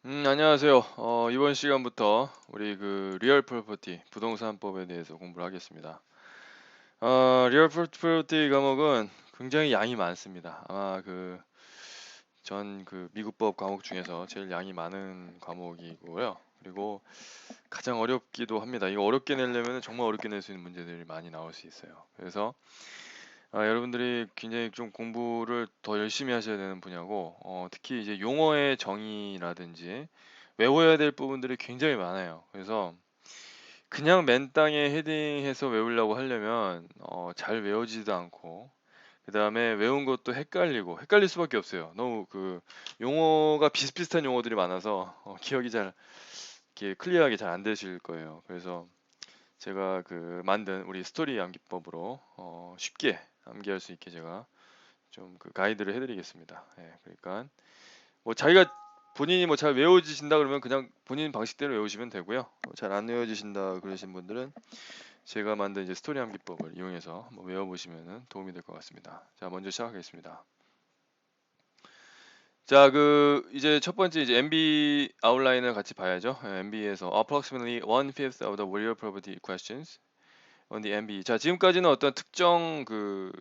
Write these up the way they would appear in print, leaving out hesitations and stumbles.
안녕하세요. 이번 시간부터 우리 그 리얼 프로퍼티 부동산법에 대해서 공부를 하겠습니다. 리얼 프로퍼티 과목은 굉장히 양이 많습니다. 아마 그 전 그 미국법 과목 중에서 제일 양이 많은 과목이고요. 그리고 가장 어렵기도 합니다. 이거 어렵게 내려면 정말 어렵게 낼 수 있는 문제들이 많이 나올 수 있어요. 그래서 여러분들이 굉장히 좀 공부를 더 열심히 하셔야 되는 분야고, 특히 이제 용어의 정의라든지 외워야 될 부분들이 굉장히 많아요. 그래서 그냥 맨땅에 헤딩해서 외우려고 하려면 잘 외워지지도 않고, 그 다음에 외운 것도 헷갈릴 수밖에 없어요. 너무 그 용어가 비슷비슷한 용어들이 많아서 기억이 잘 이렇게 클리어하게 잘 안 되실 거예요. 그래서 제가 그 만든 우리 스토리 암기법으로 쉽게 암기할 수 있게 제가 좀 그 가이드를 해드리겠습니다. 예, 그러니까 뭐 자기가 본인이 뭐 잘 외워지신다 그러면 그냥 본인 방식대로 외우시면 되고요. 잘 안 외워지신다 그러신 분들은 제가 만든 이제 스토리 암기법을 이용해서 한번 외워보시면 도움이 될 것 같습니다. 자, 먼저 시작하겠습니다. 자, 그 이제 첫 번째 이제 MB 아웃라인을 같이 봐야죠. MB에서 approximately 1/5 of the real property questions on the MB. 자, 지금까지는 어떤 특정 그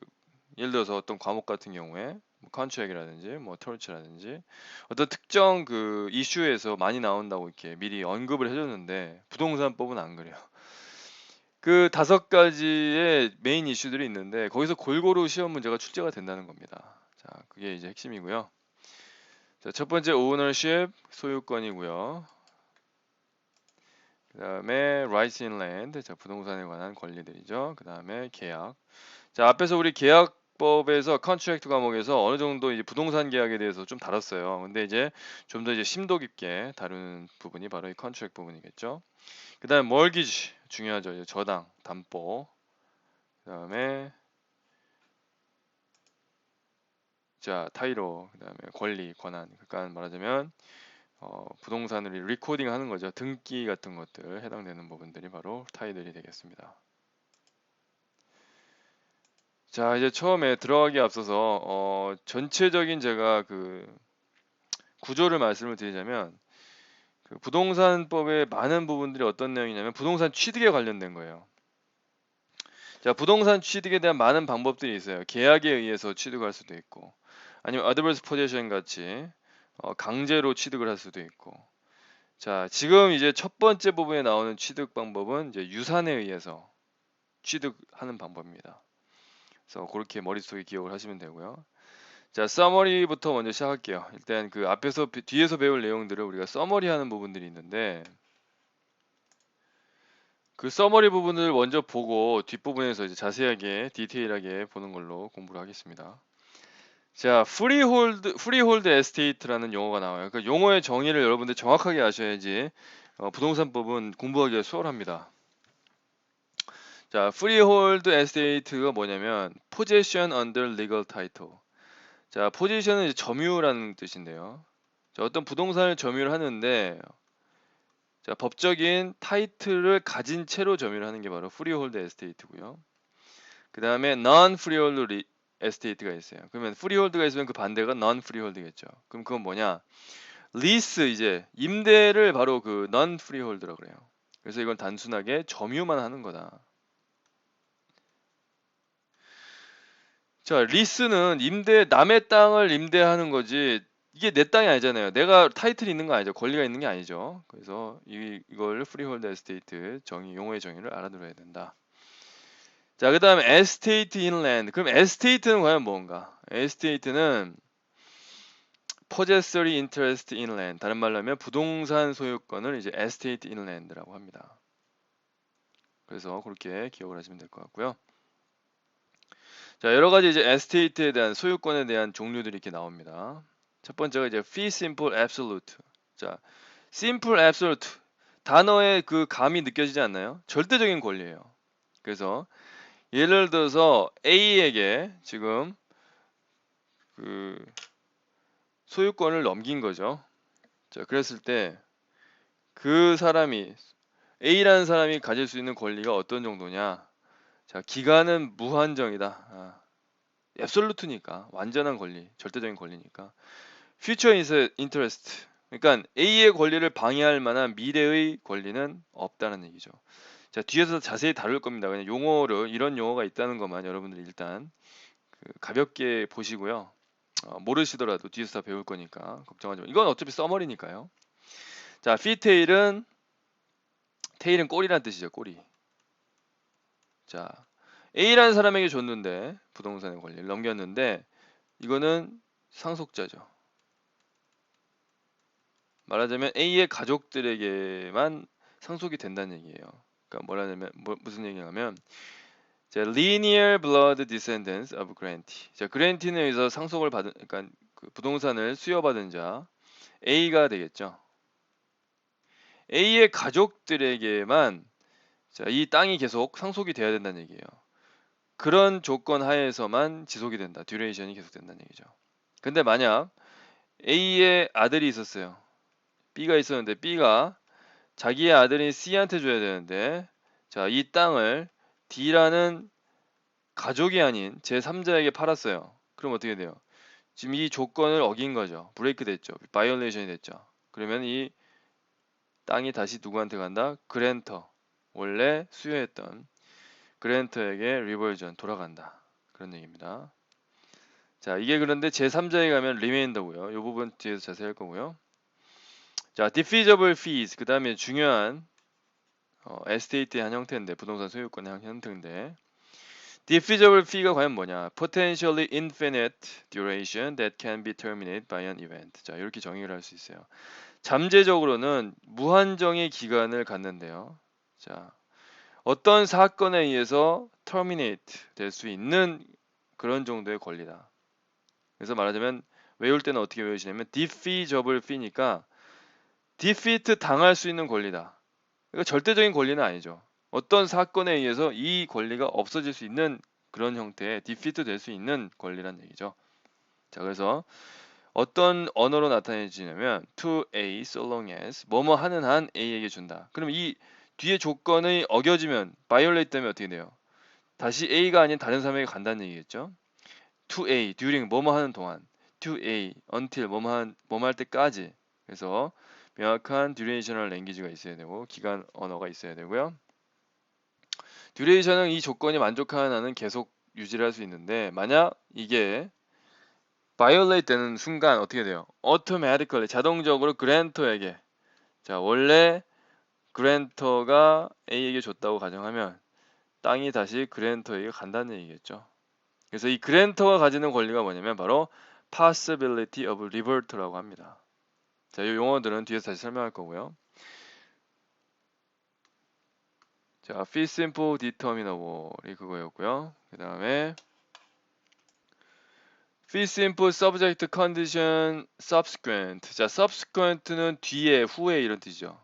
예를 들어서 어떤 과목 같은 경우에 뭐 컨트랙이라든지 뭐 토르치라든지 어떤 특정 그 이슈에서 많이 나온다고 이렇게 미리 언급을 해줬는데 부동산법은 안 그래요. 그 5가지의 메인 이슈들이 있는데 거기서 골고루 시험 문제가 출제가 된다는 겁니다. 자, 그게 이제 핵심이고요. 자, 첫 번째 오너십 소유권이고요. 그 다음에 rights in land, 자, 부동산에 관한 권리들이죠. 그 다음에 계약. 자, 앞에서 우리 계약법에서 컨트랙트 과목에서 어느 정도 이제 부동산 계약에 대해서 좀 다뤘어요. 근데 이제 좀 더 이제 심도 깊게 다루는 부분이 바로 이 컨트랙트 부분이겠죠. 그다음에 mortgage 중요하죠. 이제 저당, 담보. 그다음에 자, 타이로. 그다음에 권리, 권한. 그러니까 말하자면 부동산을 리코딩 하는 거죠. 등기 같은 것들 해당되는 부분들이 바로 타이들이 되겠습니다. 자, 이제 처음에 들어가기 앞서서 전체적인 제가 그 구조를 말씀을 드리자면 그 부동산법의 많은 부분들이 어떤 내용이냐면 부동산 취득에 관련된 거예요. 자, 부동산 취득에 대한 많은 방법들이 있어요. 계약에 의해서 취득할 수도 있고, 아니면 adverse possession 같이 강제로 취득을 할 수도 있고. 자, 지금 이제 첫 번째 부분에 나오는 취득 방법은 이제 유산에 의해서 취득하는 방법입니다. 그래서 그렇게 머릿속에 기억을 하시면 되고요. 자, 서머리부터 먼저 시작할게요. 일단 그 앞에서 뒤에서 배울 내용들을 우리가 서머리하는 부분들이 있는데 그 서머리 부분을 먼저 보고 뒷부분에서 이제 자세하게 디테일하게 보는 걸로 공부를 하겠습니다. 자, 프리홀드 에스테이트라는 용어가 나와요. 그 용어의 정의를 여러분들 정확하게 아셔야지 부동산법은 공부하기가 수월합니다. 자, 프리홀드 에스테이트가 뭐냐면 possession under legal title. 자, 포지션은 이제 점유라는 뜻인데요. 자, 어떤 부동산을 점유를 하는데 자, 법적인 타이틀을 가진 채로 점유를 하는 게 바로 프리홀드 에스테이트고요. 그 다음에 non-freehold 에스테이트가 있어요. 그러면 freehold가 있으면 그 반대가 non-freehold겠죠. 그럼 그건 뭐냐? 리스 이제 임대를 바로 그 non-freehold라고 그래요. 그래서 이건 단순하게 점유만 하는 거다. 자, 리스는 남의 땅을 임대하는 거지. 이게 내 땅이 아니잖아요. 내가 타이틀이 있는 거 아니죠. 권리가 있는 게 아니죠. 그래서 이걸 프리홀드 에스테이트 용어의 정의를 알아들어야 된다. 자, 그 다음에 에스테이트 인랜드. 그럼 에스테이트는 과연 뭔가? 에스테이트는 possessory interest in land. 다른 말로 하면 부동산 소유권을 이제 estate in land라고 합니다. 그래서 그렇게 기억을 하시면 될 것 같고요. 자, 여러 가지 이제 에스테이트에 대한 소유권에 대한 종류들이 이렇게 나옵니다. 첫 번째가 이제 fee simple absolute. 자, simple absolute 단어의 그 감이 느껴지지 않나요? 절대적인 권리예요. 그래서 예를 들어서 A에게 지금 그 소유권을 넘긴 거죠. 자, 그랬을 때 그 사람이 A라는 사람이 가질 수 있는 권리가 어떤 정도냐? 자, 기간은 무한정이다. 앱솔루트니까 완전한 권리, 절대적인 권리니까. Future interest 그러니까 A의 권리를 방해할 만한 미래의 권리는 없다는 얘기죠. 자, 뒤에서 자세히 다룰 겁니다. 그냥 용어를 이런 용어가 있다는 것만 여러분들 일단 가볍게 보시고요. 모르시더라도 뒤에서 다 배울 거니까 걱정하지 마. 이건 어차피 써머리니까요. 자, 피테일은 테일은 꼬리란 뜻이죠. 꼬리. 자, A라는 사람에게 줬는데 부동산의 권리를 넘겼는데 이거는 상속자죠. 말하자면 A의 가족들에게만 상속이 된다는 얘기예요. 그러니까 뭐라냐면 무슨 얘기냐면 자, linear blood descendants of grantee. 자, 그랜티에 의해서 상속을 받은 그러니까 그 부동산을 수여받은 자 A가 되겠죠. A의 가족들에게만 자, 이 땅이 계속 상속이 돼야 된다는 얘기예요. 그런 조건 하에서만 지속이 된다. 듀레이션이 계속 된다는 얘기죠. 근데 만약 A의 아들이 있었어요. B가 있었는데 B가 자기의 아들인 C한테 줘야 되는데 자, 이 땅을 D라는 가족이 아닌 제3자에게 팔았어요. 그럼 어떻게 돼요? 지금 이 조건을 어긴 거죠. 브레이크 됐죠. 바이올레이션이 됐죠. 그러면 이 땅이 다시 누구한테 간다? 그랜터. 원래 수여했던 그랜터에게 리버전 돌아간다. 그런 얘기입니다. 자, 이게 그런데 제3자에 가면 리메인더고요. 이 부분 뒤에서 자세히 할 거고요. 자, diffeasible fees. 그 다음에 중요한 에스테이트의 한 형태인데 부동산 소유권의 한 형태인데 diffeasible fee가 과연 뭐냐? potentially infinite duration that can be terminated by an event. 자, 이렇게 정의를 할 수 있어요. 잠재적으로는 무한정의 기간을 갖는데요. 자, 어떤 사건에 의해서 terminate 될 수 있는 그런 정도의 권리다. 그래서 말하자면 외울 때는 어떻게 외우시냐면 defeasible fee니까 defeat 당할 수 있는 권리다. 그러니까 절대적인 권리는 아니죠. 어떤 사건에 의해서 이 권리가 없어질 수 있는 그런 형태의 defeat 될 수 있는 권리란 얘기죠. 자, 그래서 어떤 언어로 나타내지냐면 to A so long as 뭐뭐 하는 한 A에게 준다. 그럼 이 뒤에 조건이 어겨지면 violate 되면 어떻게 돼요? 다시 A가 아닌 다른 사람에게 간다는 얘기겠죠. to A during 뭐뭐 하는 동안 to A until 뭐뭐 할 때까지. 그래서 명확한 듀레이셔널 랭귀지가 있어야 되고 기간 언어가 있어야 되고요. 듀레이션은 이 조건이 만족하는 한은 계속 유지를 할 수 있는데 만약 이게 violate 되는 순간 어떻게 돼요? automatically 자동적으로 그랜터에게 자, 원래 그랜터가 A에게 줬다고 가정하면 땅이 다시 그랜터에게 간다는 얘기겠죠. 그래서 이 그랜터가 가지는 권리가 뭐냐면 바로 possibility of revert라고 합니다. 자, 이 용어들은 뒤에서 다시 설명할 거고요. 자, fee simple determinable이 그거였고요. 그 다음에 fee simple subject condition subsequent. 자, subsequent는 뒤에, 후에 이런 뜻이죠.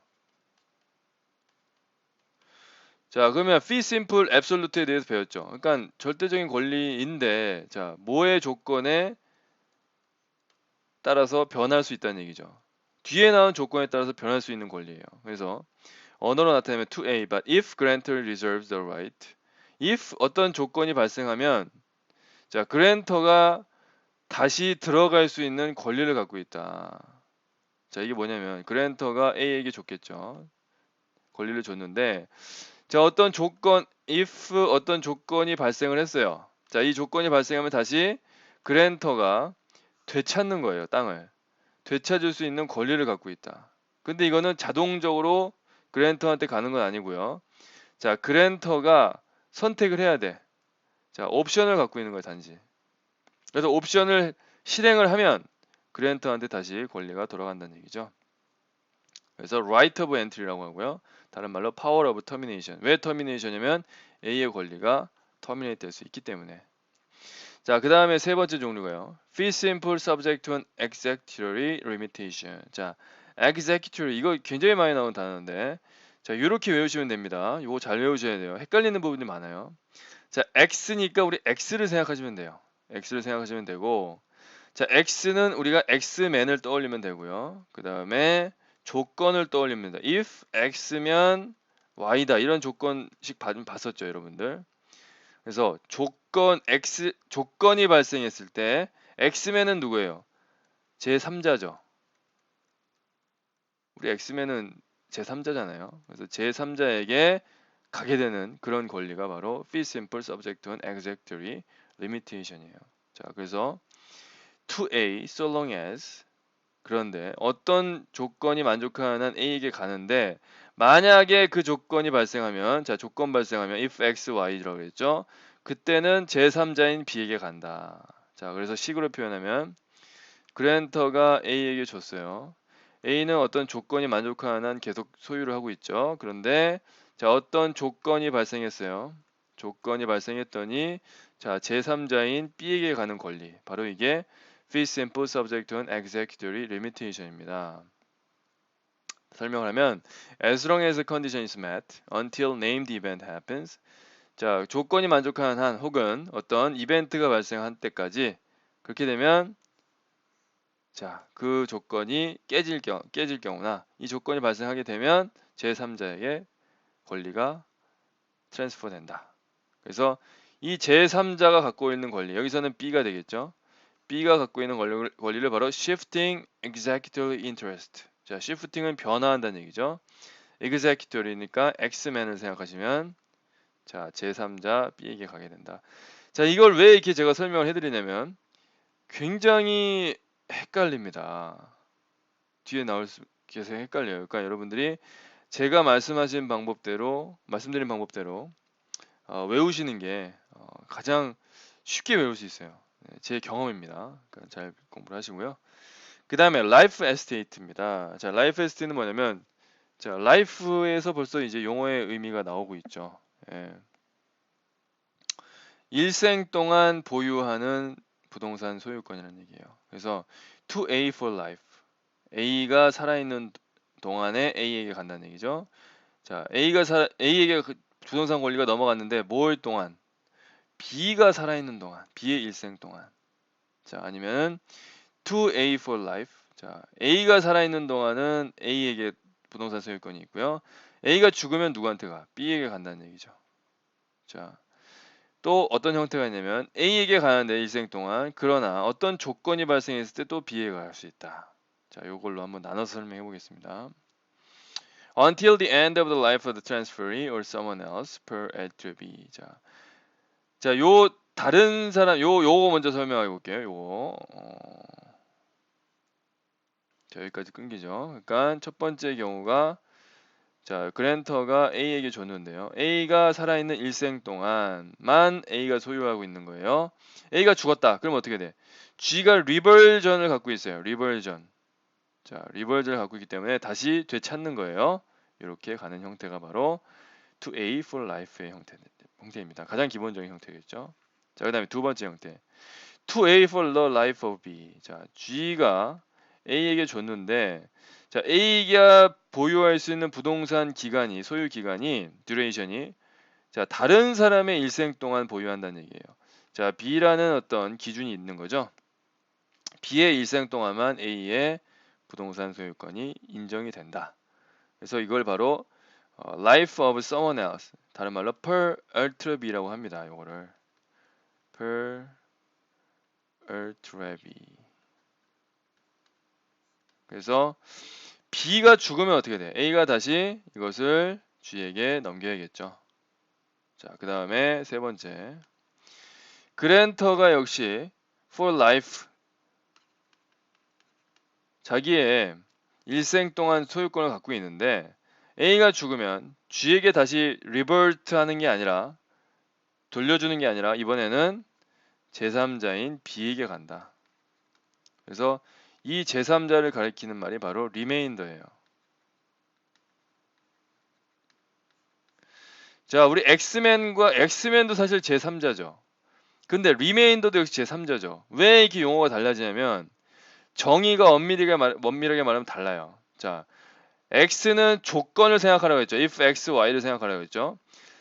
자, 그러면 fee simple absolute에 대해서 배웠죠. 그러니까 절대적인 권리인데, 자, 뭐의 조건에 따라서 변할 수 있다는 얘기죠. 뒤에 나온 조건에 따라서 변할 수 있는 권리예요. 그래서 언어로 나타내면 to A, but if grantor reserves the right. if 어떤 조건이 발생하면 자, 그랜터가 다시 들어갈 수 있는 권리를 갖고 있다. 자, 이게 뭐냐면 그랜터가 A에게 줬겠죠. 권리를 줬는데 자, 어떤 조건 if 어떤 조건이 발생을 했어요. 자, 이 조건이 발생하면 다시 그랜터가 되찾는 거예요. 땅을. 되찾을 수 있는 권리를 갖고 있다. 근데 이거는 자동적으로 그랜터한테 가는 건 아니고요. 자, 그랜터가 선택을 해야 돼. 자, 옵션을 갖고 있는 거예요, 단지. 그래서 옵션을 실행을 하면 그랜터한테 다시 권리가 돌아간다는 얘기죠. 그래서 right of entry라고 하고요. 다른 말로 power of termination. 왜 termination이냐면 A의 권리가 terminate 될 수 있기 때문에. 자, 그 다음에 세 번째 종류가요. fee simple subject to an executory limitation. 자, executory 이거 굉장히 많이 나온 단어인데 자, 이렇게 외우시면 됩니다. 이거 잘 외우셔야 돼요. 헷갈리는 부분이 많아요. 자, X니까 우리 X를 생각하시면 돼요. X를 생각하시면 되고 자, X는 우리가 X맨을 떠올리면 되고요. 그 다음에 조건을 떠올리면 됩니다. if X면 Y다 이런 조건식 봤었죠, 여러분들. 그래서 조건이 발생했을 때 X맨은 누구예요? 제3자죠. 우리 엑스맨은 제3자잖아요. 그래서 제3자에게 가게 되는 그런 권리가 바로 fee simple subject to an executory limitation이에요. 자, 그래서 to A so long as 그런데 어떤 조건이 만족하는 한 A에게 가는데 만약에 그 조건이 발생하면 자 조건 발생하면 if X, Y라고 그랬죠. 그때는 제3자인 B에게 간다. 자 그래서 식으로 표현하면 그랜터가 A에게 줬어요. A는 어떤 조건이 만족하는 한 계속 소유를 하고 있죠. 그런데 자 어떤 조건이 발생했어요. 조건이 발생했더니 자 제3자인 B에게 가는 권리 바로 이게 fee simple subject to an executory limitation입니다. 설명을 하면 as long as the condition is met until named event happens 자 조건이 만족하는 한 혹은 어떤 이벤트가 발생한 때까지 그렇게 되면 자 그 조건이 깨질 경우나 이 조건이 발생하게 되면 제3자에게 권리가 트랜스퍼 된다. 그래서 이 제3자가 갖고 있는 권리 여기서는 B가 되겠죠. B가 갖고 있는 권리를 바로 shifting executory interest. 자, shifting은 변화한다는 얘기죠. executory니까 X맨을 생각하시면 자, 제3자 B에게 가게 된다. 자, 이걸 왜 이렇게 제가 설명을 해드리냐면 굉장히 헷갈립니다. 뒤에 나올 수 계속 헷갈려요. 그러니까 여러분들이 제가 말씀드린 방법대로 외우시는 게 가장 쉽게 외울 수 있어요. 네, 제 경험입니다. 그러니까 잘 공부를 하시고요. 그 다음에 라이프 에스테이트입니다. 자, 라이프 에스테이트는 뭐냐면 자, 라이프에서 벌써 이제 용어의 의미가 나오고 있죠. 예. 일생 동안 보유하는 부동산 소유권이라는 얘기예요. 그래서 to A for life. A가 살아있는 동안에 A에게 간다는 얘기죠. 자, A에게 그 부동산 권리가 넘어갔는데 뭘 동안? B가 살아있는 동안, B의 일생 동안. 자, 아니면 to A for life. 자, A가 살아있는 동안은 A에게 부동산 소유권이 있고요. A가 죽으면 누구한테 가? B에게 간다는 얘기죠. 자, 또 어떤 형태가 있냐면 A에게 가는데 일생 동안 그러나 어떤 조건이 발생했을 때 또 B에게 갈 수 있다. 자, 요걸로 한번 나눠서 설명해 보겠습니다. Until the end of the life of the transferee or someone else per L to B. 자, 요 다른 사람 요거 먼저 설명해 볼게요. 요거. 자, 여기까지 끊기죠. 그러니까 첫 번째 경우가 자, 그랜터가 A에게 줬는데요. A가 살아있는 일생 동안만 A가 소유하고 있는 거예요. A가 죽었다. 그럼 어떻게 돼? G가 리벌전을 갖고 있어요. 리벌전. 자, 리벌전을 갖고 있기 때문에 다시 되찾는 거예요. 이렇게 가는 형태가 바로 to A for life의 형태입니다. 가장 기본적인 형태겠죠. 자, 그 다음에 두 번째 형태. to A for the life of B. 자, G가 A에게 줬는데 자, A가 보유할 수 있는 부동산 기간이 소유 기간이 듀레이션이 자, 다른 사람의 일생 동안 보유한다는 얘기예요. 자, B라는 어떤 기준이 있는 거죠. B의 일생 동안만 A의 부동산 소유권이 인정이 된다. 그래서 이걸 바로 life of someone else 다른 말로 per ultra B라고 합니다. 요거를 per ultra B. 그래서 B가 죽으면 어떻게 돼? A가 다시 이것을 G에게 넘겨야겠죠. 자, 그 다음에 세 번째. 그랜터가 역시 for life 자기의 일생 동안 소유권을 갖고 있는데 A가 죽으면 G에게 다시 리버트 하는 게 아니라 돌려주는 게 아니라 이번에는 제3자인 B에게 간다. 그래서 이 제3자를 가리키는 말이 바로 리메인더예요. 자, 우리 엑스맨도 사실 제3자죠. 근데 리메인더도 역시 제3자죠. 왜 이렇게 용어가 달라지냐면 정의가 엄밀하게 말하면 달라요. 자, X는 조건을 생각하라고 했죠. if X, Y를 생각하라고 했죠.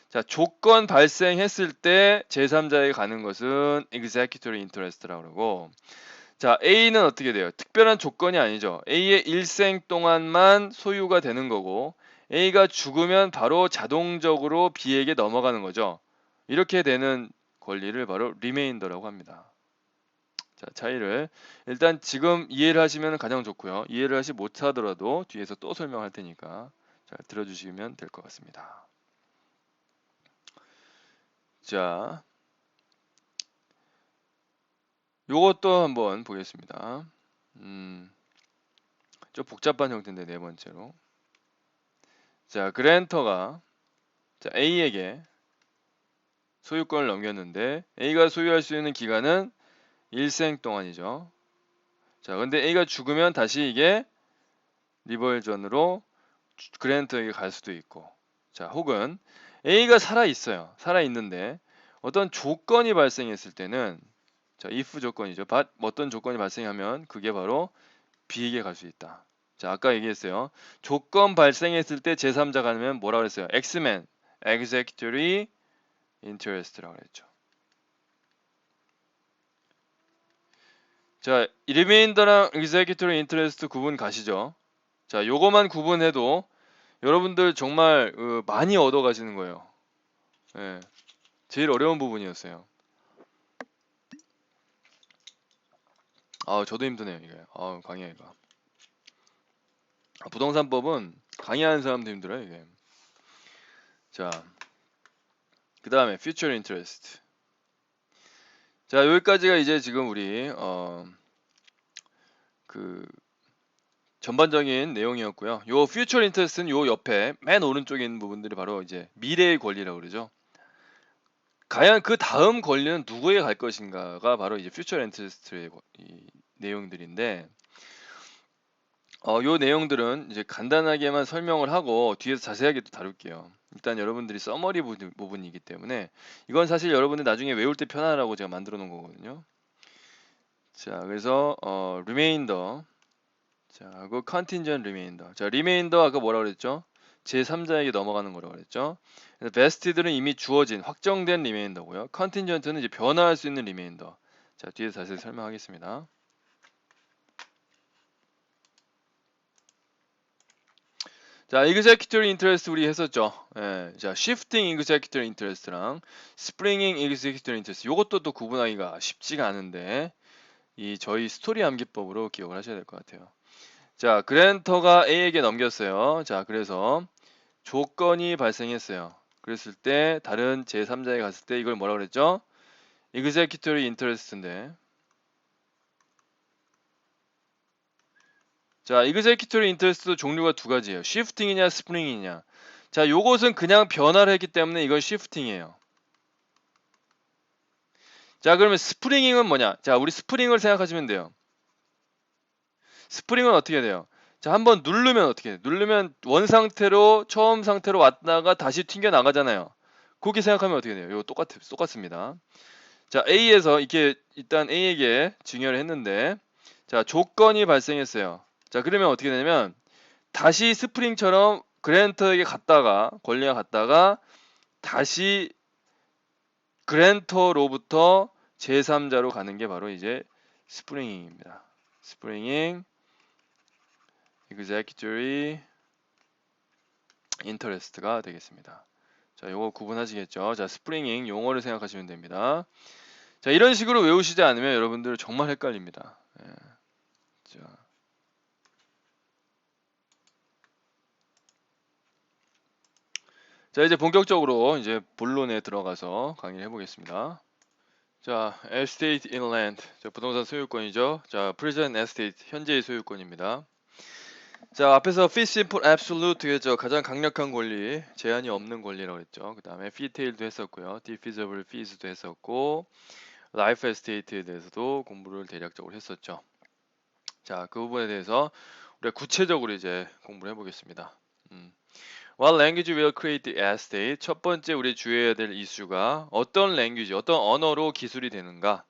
자, 조건 발생했을 때 제3자에게 가는 것은 executory interest라고 그러고 자, A는 어떻게 돼요? 특별한 조건이 아니죠. A의 일생 동안만 소유가 되는 거고 A가 죽으면 바로 자동적으로 B에게 넘어가는 거죠. 이렇게 되는 권리를 바로 리메인더라고 합니다. 자, 차이를 일단 지금 이해를 하시면 가장 좋고요. 이해를 하시 못하더라도 뒤에서 또 설명할 테니까 잘 들어주시면 될 것 같습니다. 자, 요것도 한번 보겠습니다. 좀 복잡한 형태인데 네 번째로. 자, 그랜터가 자, A에게 소유권을 넘겼는데 A가 소유할 수 있는 기간은 일생 동안이죠. 자, 근데 A가 죽으면 다시 이게 리버전으로 그랜터에게 갈 수도 있고, 자, 혹은 A가 살아 있어요. 살아 있는데 어떤 조건이 발생했을 때는 자, if 조건이죠. 어떤 조건이 발생하면 그게 바로 B에게 갈 수 있다. 자, 아까 얘기했어요. 조건 발생했을 때 제3자가 가면 뭐라고 그랬어요? Xman, executory interest라고 그랬죠. 자, 리메인더랑 executory interest 구분 가시죠? 자, 요거만 구분해도 여러분들 정말 많이 얻어 가시는 거예요. 예, 제일 어려운 부분이었어요. 아, 저도 힘드네요, 이게. 아, 강의하기가. 부동산법은 강의하는 사람도 힘들어요, 이게. 자, 그 다음에 future interest. 자, 여기까지가 이제 지금 우리 그 전반적인 내용이었고요. 요 future interest는 요 옆에 맨 오른쪽에 있는 부분들이 바로 이제 미래의 권리라고 그러죠. 과연 그 다음 권리는 누구에게 갈 것인가가 바로 이제 future interest의 이 내용들인데, 요 내용들은 이제 간단하게만 설명을 하고 뒤에서 자세하게 또 다룰게요. 일단 여러분들이 서머리 부분이기 때문에 이건 사실 여러분들 나중에 외울 때 편하라고 제가 만들어 놓은 거거든요. 자, 그래서 remainder, 자, 하고 contingent remainder. 자, remainder 아까 뭐라 그랬죠? 제3자에게 넘어가는 거라고 그랬죠. 그래서 vested는 이미 주어진 확정된 remainder고요. contingent는 이제 변화할 수 있는 remainder. 자, 뒤에서 자세히 설명하겠습니다. 자, executory interest 우리 했었죠. 예, 자, shifting executory interest랑 springing executory interest. 요것도 또 구분하기가 쉽지가 않은데 이 저희 스토리 암기법으로 기억을 하셔야 될 것 같아요. 자, 그랜터가 A에게 넘겼어요. 자, 그래서 조건이 발생했어요. 그랬을 때 다른 제3자에 갔을 때 이걸 뭐라 그랬죠? executory interest인데, 자, executory interest도 종류가 두 가지예요. shifting이냐 spring이냐. 자, 요것은 그냥 변화를 했기 때문에 이건 shifting이에요. 자, 그러면 스프링잉은 뭐냐? 자, 우리 스프링을 생각하시면 돼요. 스프링은 어떻게 돼요? 자, 한번 누르면 어떻게 돼요? 누르면 원 상태로 처음 상태로 왔다가 다시 튕겨 나가잖아요. 그렇게 생각하면 어떻게 돼요? 이거 똑같습니다. 자, A에서 이렇게 일단 A에게 증여를 했는데, 자, 조건이 발생했어요. 자, 그러면 어떻게 되냐면 다시 스프링처럼 그랜터에게 갔다가 권리가 갔다가 다시 그랜터로부터 제3자로 가는 게 바로 이제 스프링잉입니다. 스프링잉 executory interest가 되겠습니다. 자, 요거 구분하시겠죠? 자, 스프링잉 용어를 생각하시면 됩니다. 자, 이런 식으로 외우시지 않으면 여러분들 정말 헷갈립니다. 예. 자, 이제 본격적으로 이제 본론에 들어가서 강의를 해보겠습니다. 자, estate in land. 자, 부동산 소유권이죠. 자, present estate. 현재의 소유권입니다. 자, 앞에서 fee simple absolute겠죠. 가장 강력한 권리, 제한이 없는 권리라고 했죠. 그 다음에 fee tail도 했었고요. defeasible fees도 했었고, life estate에 대해서도 공부를 대략적으로 했었죠. 자, 그 부분에 대해서 우리가 구체적으로 이제 공부를 해보겠습니다. What language will create the estate? 첫 번째 우리 주의해야 될 이슈가 어떤 language, 어떤 언어로 기술이 되는가?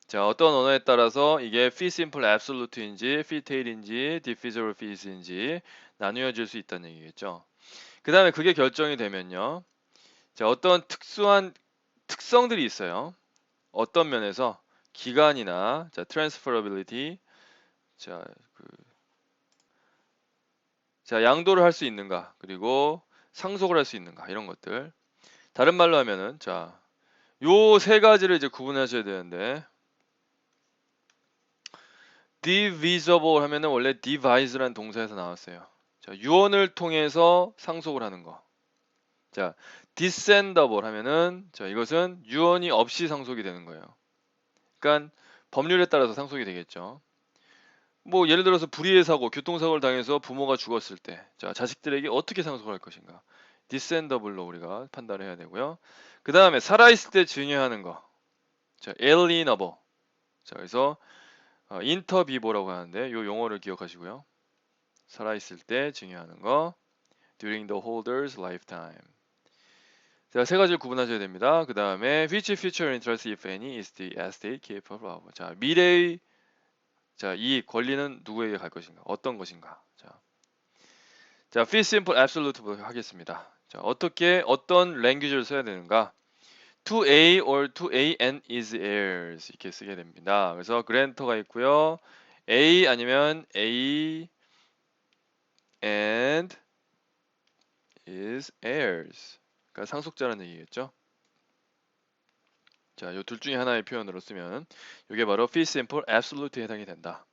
자, 어떤 언어에 따라서 이게 fee simple absolute인지, fee tail인지, diffeasible fees인지 나뉘어질 수 있다는 얘기겠죠. 그 다음에 그게 결정이 되면요. 자, 어떤 특수한 특성들이 있어요. 어떤 면에서 기간이나 자, transferability, 자, 자, 양도를 할 수 있는가, 그리고 상속을 할 수 있는가, 이런 것들. 다른 말로 하면은, 자, 요 세 가지를 이제 구분하셔야 되는데, divisible 하면은 원래 divise라는 동사에서 나왔어요. 자, 유언을 통해서 상속을 하는 거. 자, descendable 하면은 자, 이것은 유언이 없이 상속이 되는 거예요. 그러니까 법률에 따라서 상속이 되겠죠. 뭐 예를 들어서 불의의 사고, 교통사고를 당해서 부모가 죽었을 때, 자, 자식들에게 어떻게 상속을 할 것인가? descendable로 우리가 판단을 해야 되고요. 그 다음에 살아있을 때 증여하는 거. 자, alienable. 자, 그래서 intervivo라고 하는데 이 용어를 기억하시고요. 살아있을 때 증여하는 거. during the holder's lifetime. 자, 세 가지를 구분하셔야 됩니다. 그 다음에 which future interest, if any, is the estate capable of. 자, 미래의 자, 이 권리는 누구에게 갈 것인가? 어떤 것인가? 자, fee simple absolute 하겠습니다. 자, 어떤 랭귀지를 써야 되는가? to A or to A and is heirs 이렇게 쓰게 됩니다. 그래서 grantor가 있고요. A 아니면 A and is heirs. 그러니까 상속자라는 얘기겠죠. 자, 이 둘 중에 하나의 표현으로 쓰면 이게 바로 fee simple absolute에 해당이 된다.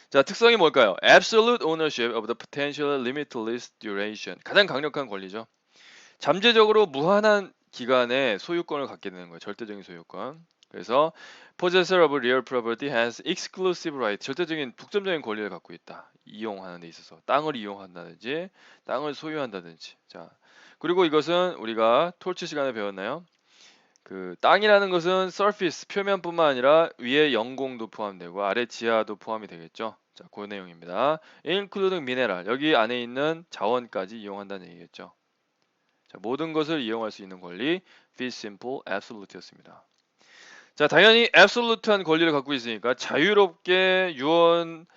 자, 특성이 뭘까요? Absolute ownership of the potential limitless duration. 가장 강력한 권리죠. 잠재적으로 무한한 기간의 소유권을 갖게 되는 거예요. 절대적인 소유권. 그래서 possessor of real property has exclusive right. 절대적인 독점적인 권리를 갖고 있다. 이용하는 데 있어서 땅을 이용한다든지 땅을 소유한다든지. 자, 그리고 이것은 우리가 톨츠 시간에 배웠나요? 그 땅이라는 것은 surface 표면뿐만 아니라 위에 영공도 포함되고 아래 지하도 포함이 되겠죠. 자, 그 내용입니다. including mineral 여기 안에 있는 자원까지 이용한다는 얘기겠죠. 자, 모든 것을 이용할 수 있는 권리 fee simple absolute였습니다. 자, 당연히 absolute한 권리를 갖고 있으니까 자유롭게 유언을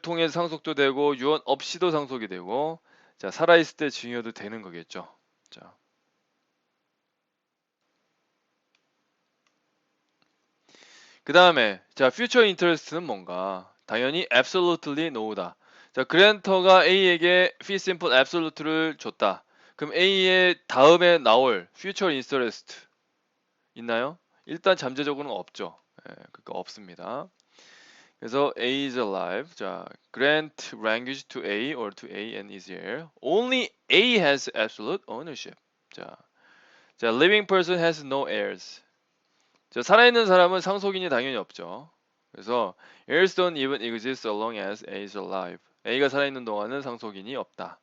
통해 상속도 되고 유언 없이도 상속이 되고 자, 살아있을 때 증여도 되는 거겠죠. 자. 그 다음에 자 future interest는 뭔가 당연히 absolutely no다. 자 그랜터가 A에게 fee simple absolute를 줬다. 그럼 A의 다음에 나올 future interest 있나요? 일단 잠재적으로는 없죠. 예, 그러니까 없습니다. 그래서 A is alive. 자 grant language to A or to A and is heir. Only A has absolute ownership. 자 living person has no heirs. 자, 살아있는 사람은 상속인이 당연히 없죠. 그래서 heirs don't even exist as long as A is alive. A가 살아있는 동안은 상속인이 없다.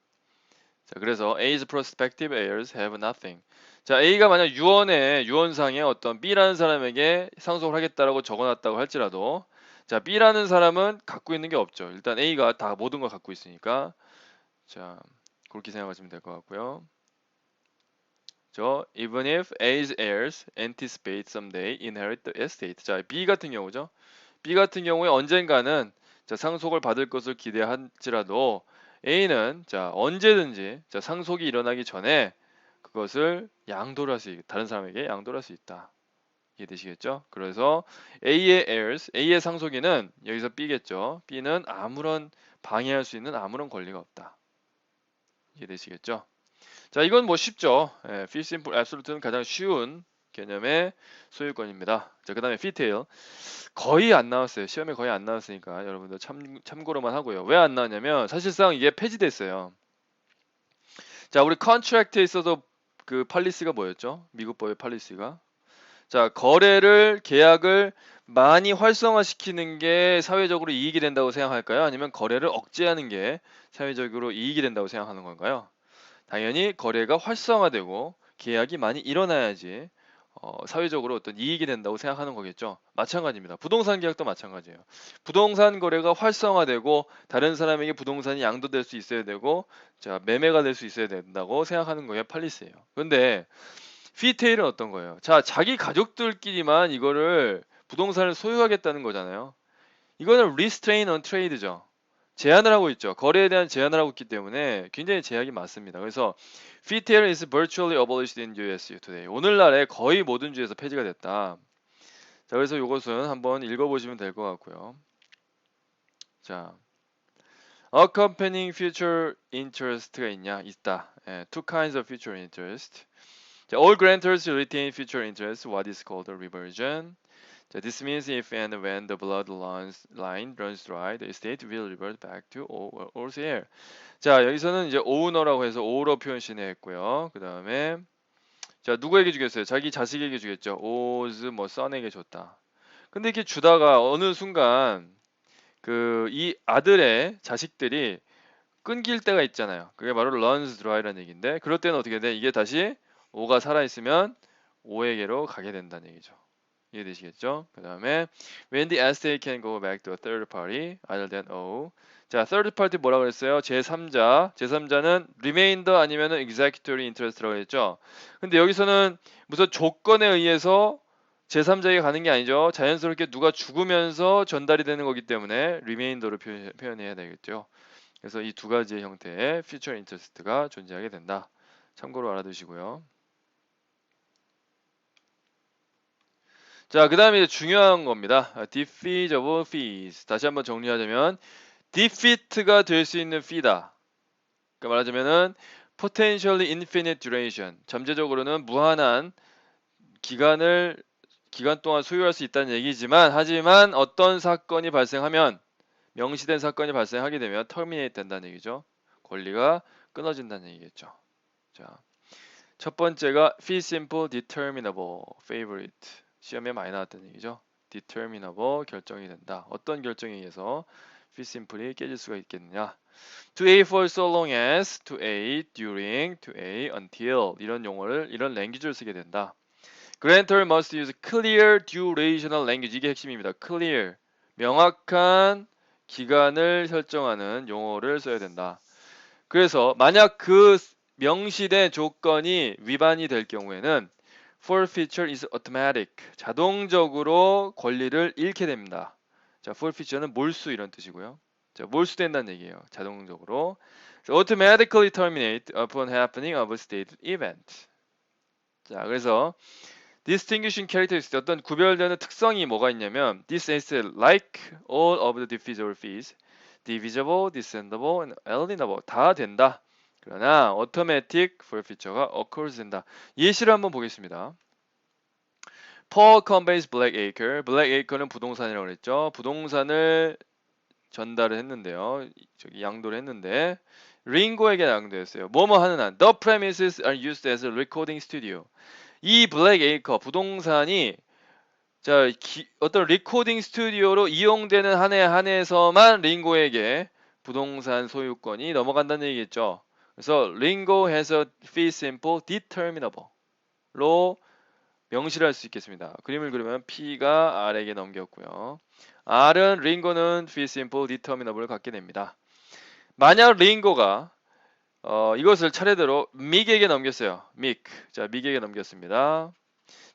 자, 그래서 A's prospective heirs have nothing. 자, A가 만약 유언상에 어떤 B라는 사람에게 상속을 하겠다라고 적어놨다고 할지라도 자, B라는 사람은 갖고 있는 게 없죠. 일단 A가 다 모든 걸 갖고 있으니까 자, 그렇게 생각하시면 될 것 같고요. Even if A's heirs anticipate someday inherit the estate. 자, B 같은 경우죠. B 같은 경우에 언젠가는 자, 상속을 받을 것을 기대할지라도 A는 자, 언제든지 자, 상속이 일어나기 전에 그것을 양도를 할 수 있다. 다른 사람에게 양도를 할 수 있다. 이해되시겠죠? 그래서 A의 heirs, A의 상속인은 여기서 B겠죠. B는 아무런 방해할 수 있는 아무런 권리가 없다. 이해되시겠죠? 자, 이건 뭐 쉽죠. 예, fee simple absolute는 가장 쉬운 개념의 소유권입니다. 자, 그 다음에 fee tail. 거의 안 나왔어요. 시험에 거의 안 나왔으니까 여러분들 참고로만 하고요. 왜 안 나왔냐면 사실상 이게 폐지됐어요. 자, 우리 컨트랙트에 있어서 그 팔리시가 뭐였죠? 미국 법의 팔리시가. 자, 계약을 많이 활성화시키는 게 사회적으로 이익이 된다고 생각할까요? 아니면 거래를 억제하는 게 사회적으로 이익이 된다고 생각하는 건가요? 당연히 거래가 활성화되고 계약이 많이 일어나야지 사회적으로 어떤 이익이 된다고 생각하는 거겠죠. 마찬가지입니다. 부동산 계약도 마찬가지예요. 부동산 거래가 활성화되고 다른 사람에게 부동산이 양도될 수 있어야 되고 자 매매가 될 수 있어야 된다고 생각하는 거에 팔리스예요. 그런데 피테일은 어떤 거예요? 자 자기 가족들끼리만 이거를 부동산을 소유하겠다는 거잖아요. 이거는 restrain on trade죠. 제한을 하고 있죠. 거래에 대한 제한을 하고 있기 때문에 굉장히 제약이 많습니다. 그래서 fee tail is virtually abolished in US today. 오늘날에 거의 모든 주에서 폐지가 됐다. 자, 그래서 이것은 한번 읽어보시면 될 것 같고요. 자, accompanying future interest가 있다. 예, two kinds of future interest. 자, all grantors retain future interest. What is called a reversion. 자, this means if and when the line runs dry, the state will revert back to all's air. 자, 여기서는 이제 owner라고 해서 owner 표현 시내했고요. 그 다음에 자, 누구에게 주겠어요? 자기 자식에게 주겠죠. was 뭐 son에게 줬다. 근데 이렇게 주다가 어느 순간 그 이 아들의 자식들이 끊길 때가 있잖아요. 그게 바로 runs dry라는 얘기인데 그럴 때는 어떻게 돼? 이게 다시 o가 살아있으면 o에게로 가게 된다는 얘기죠. 이해되시겠죠? 그 다음에 when the estate can go back to a third party other than O. 자, third party 뭐라고 그랬어요? 제3자. 제3자는 remainder 아니면은 executory interest라고 했죠. 근데 여기서는 무슨 조건에 의해서 제3자에게 가는 게 아니죠. 자연스럽게 누가 죽으면서 전달이 되는 거기 때문에 remainder로 표현해야 되겠죠. 그래서 이 두 가지의 형태의 future interest가 존재하게 된다. 참고로 알아두시고요. 자, 그 다음에 중요한 겁니다. defeasible fees. 다시 한번 정리하자면 defeat가 될 수 있는 fee다. 그러니까 말하자면은 potentially infinite duration. 잠재적으로는 무한한 기간 동안 소유할 수 있다는 얘기지만 하지만 어떤 사건이 발생하면 명시된 사건이 발생하게 되면 terminate 된다는 얘기죠. 권리가 끊어진다는 얘기겠죠. 자, 첫 번째가 fee simple determinable favorite. 시험에 많이 나왔던 얘기죠. determinable 결정이 된다. 어떤 결정에 의해서 fee simple이 깨질 수가 있겠느냐. to A for so long as, to A during, to A until 이런 용어를 이런 랭귀지를 쓰게 된다. grantor must use clear durational language. 이게 핵심입니다. clear 명확한 기간을 설정하는 용어를 써야 된다. 그래서 만약 그 명시된 조건이 위반이 될 경우에는 forfeiture is automatic. 자동적으로 권리를 잃게 됩니다. 자, forfeiture는 몰수 이런 뜻이고요. 자, 몰수된다는 얘기예요. 자동적으로. So, automatically terminate upon happening of a stated event. 자, 그래서 distinguishing characteristics 어떤 구별되는 특성이 뭐가 있냐면 this is like all of the divisible fees. divisible, descendable, and alienable 다 된다. 그러나 automatic forfeiture가 occurs 된다. 예시를 한번 보겠습니다. Paul conveys Blackacre. Blackacre는 부동산이라고 그랬죠. 부동산을 전달을 했는데요. 저기 양도를 했는데 링고에게 양도했어요. 뭐뭐 하는 한. The premises are used as a recording studio. 이 블랙에이커 부동산이 자, 어떤 리코딩 스튜디오로 이용되는 한 해 한해에서만 링고에게 부동산 소유권이 넘어간다는 얘기겠죠. 그래서 링고 has a fee simple determinable로 명시를 할 수 있겠습니다. 그림을 그리면 P가 R에게 넘겼고요. R은 링고는 fee simple determinable을 갖게 됩니다. 만약 링고가 이것을 차례대로 믹에게 넘겼어요. 믹. 자, 믹에게 넘겼습니다.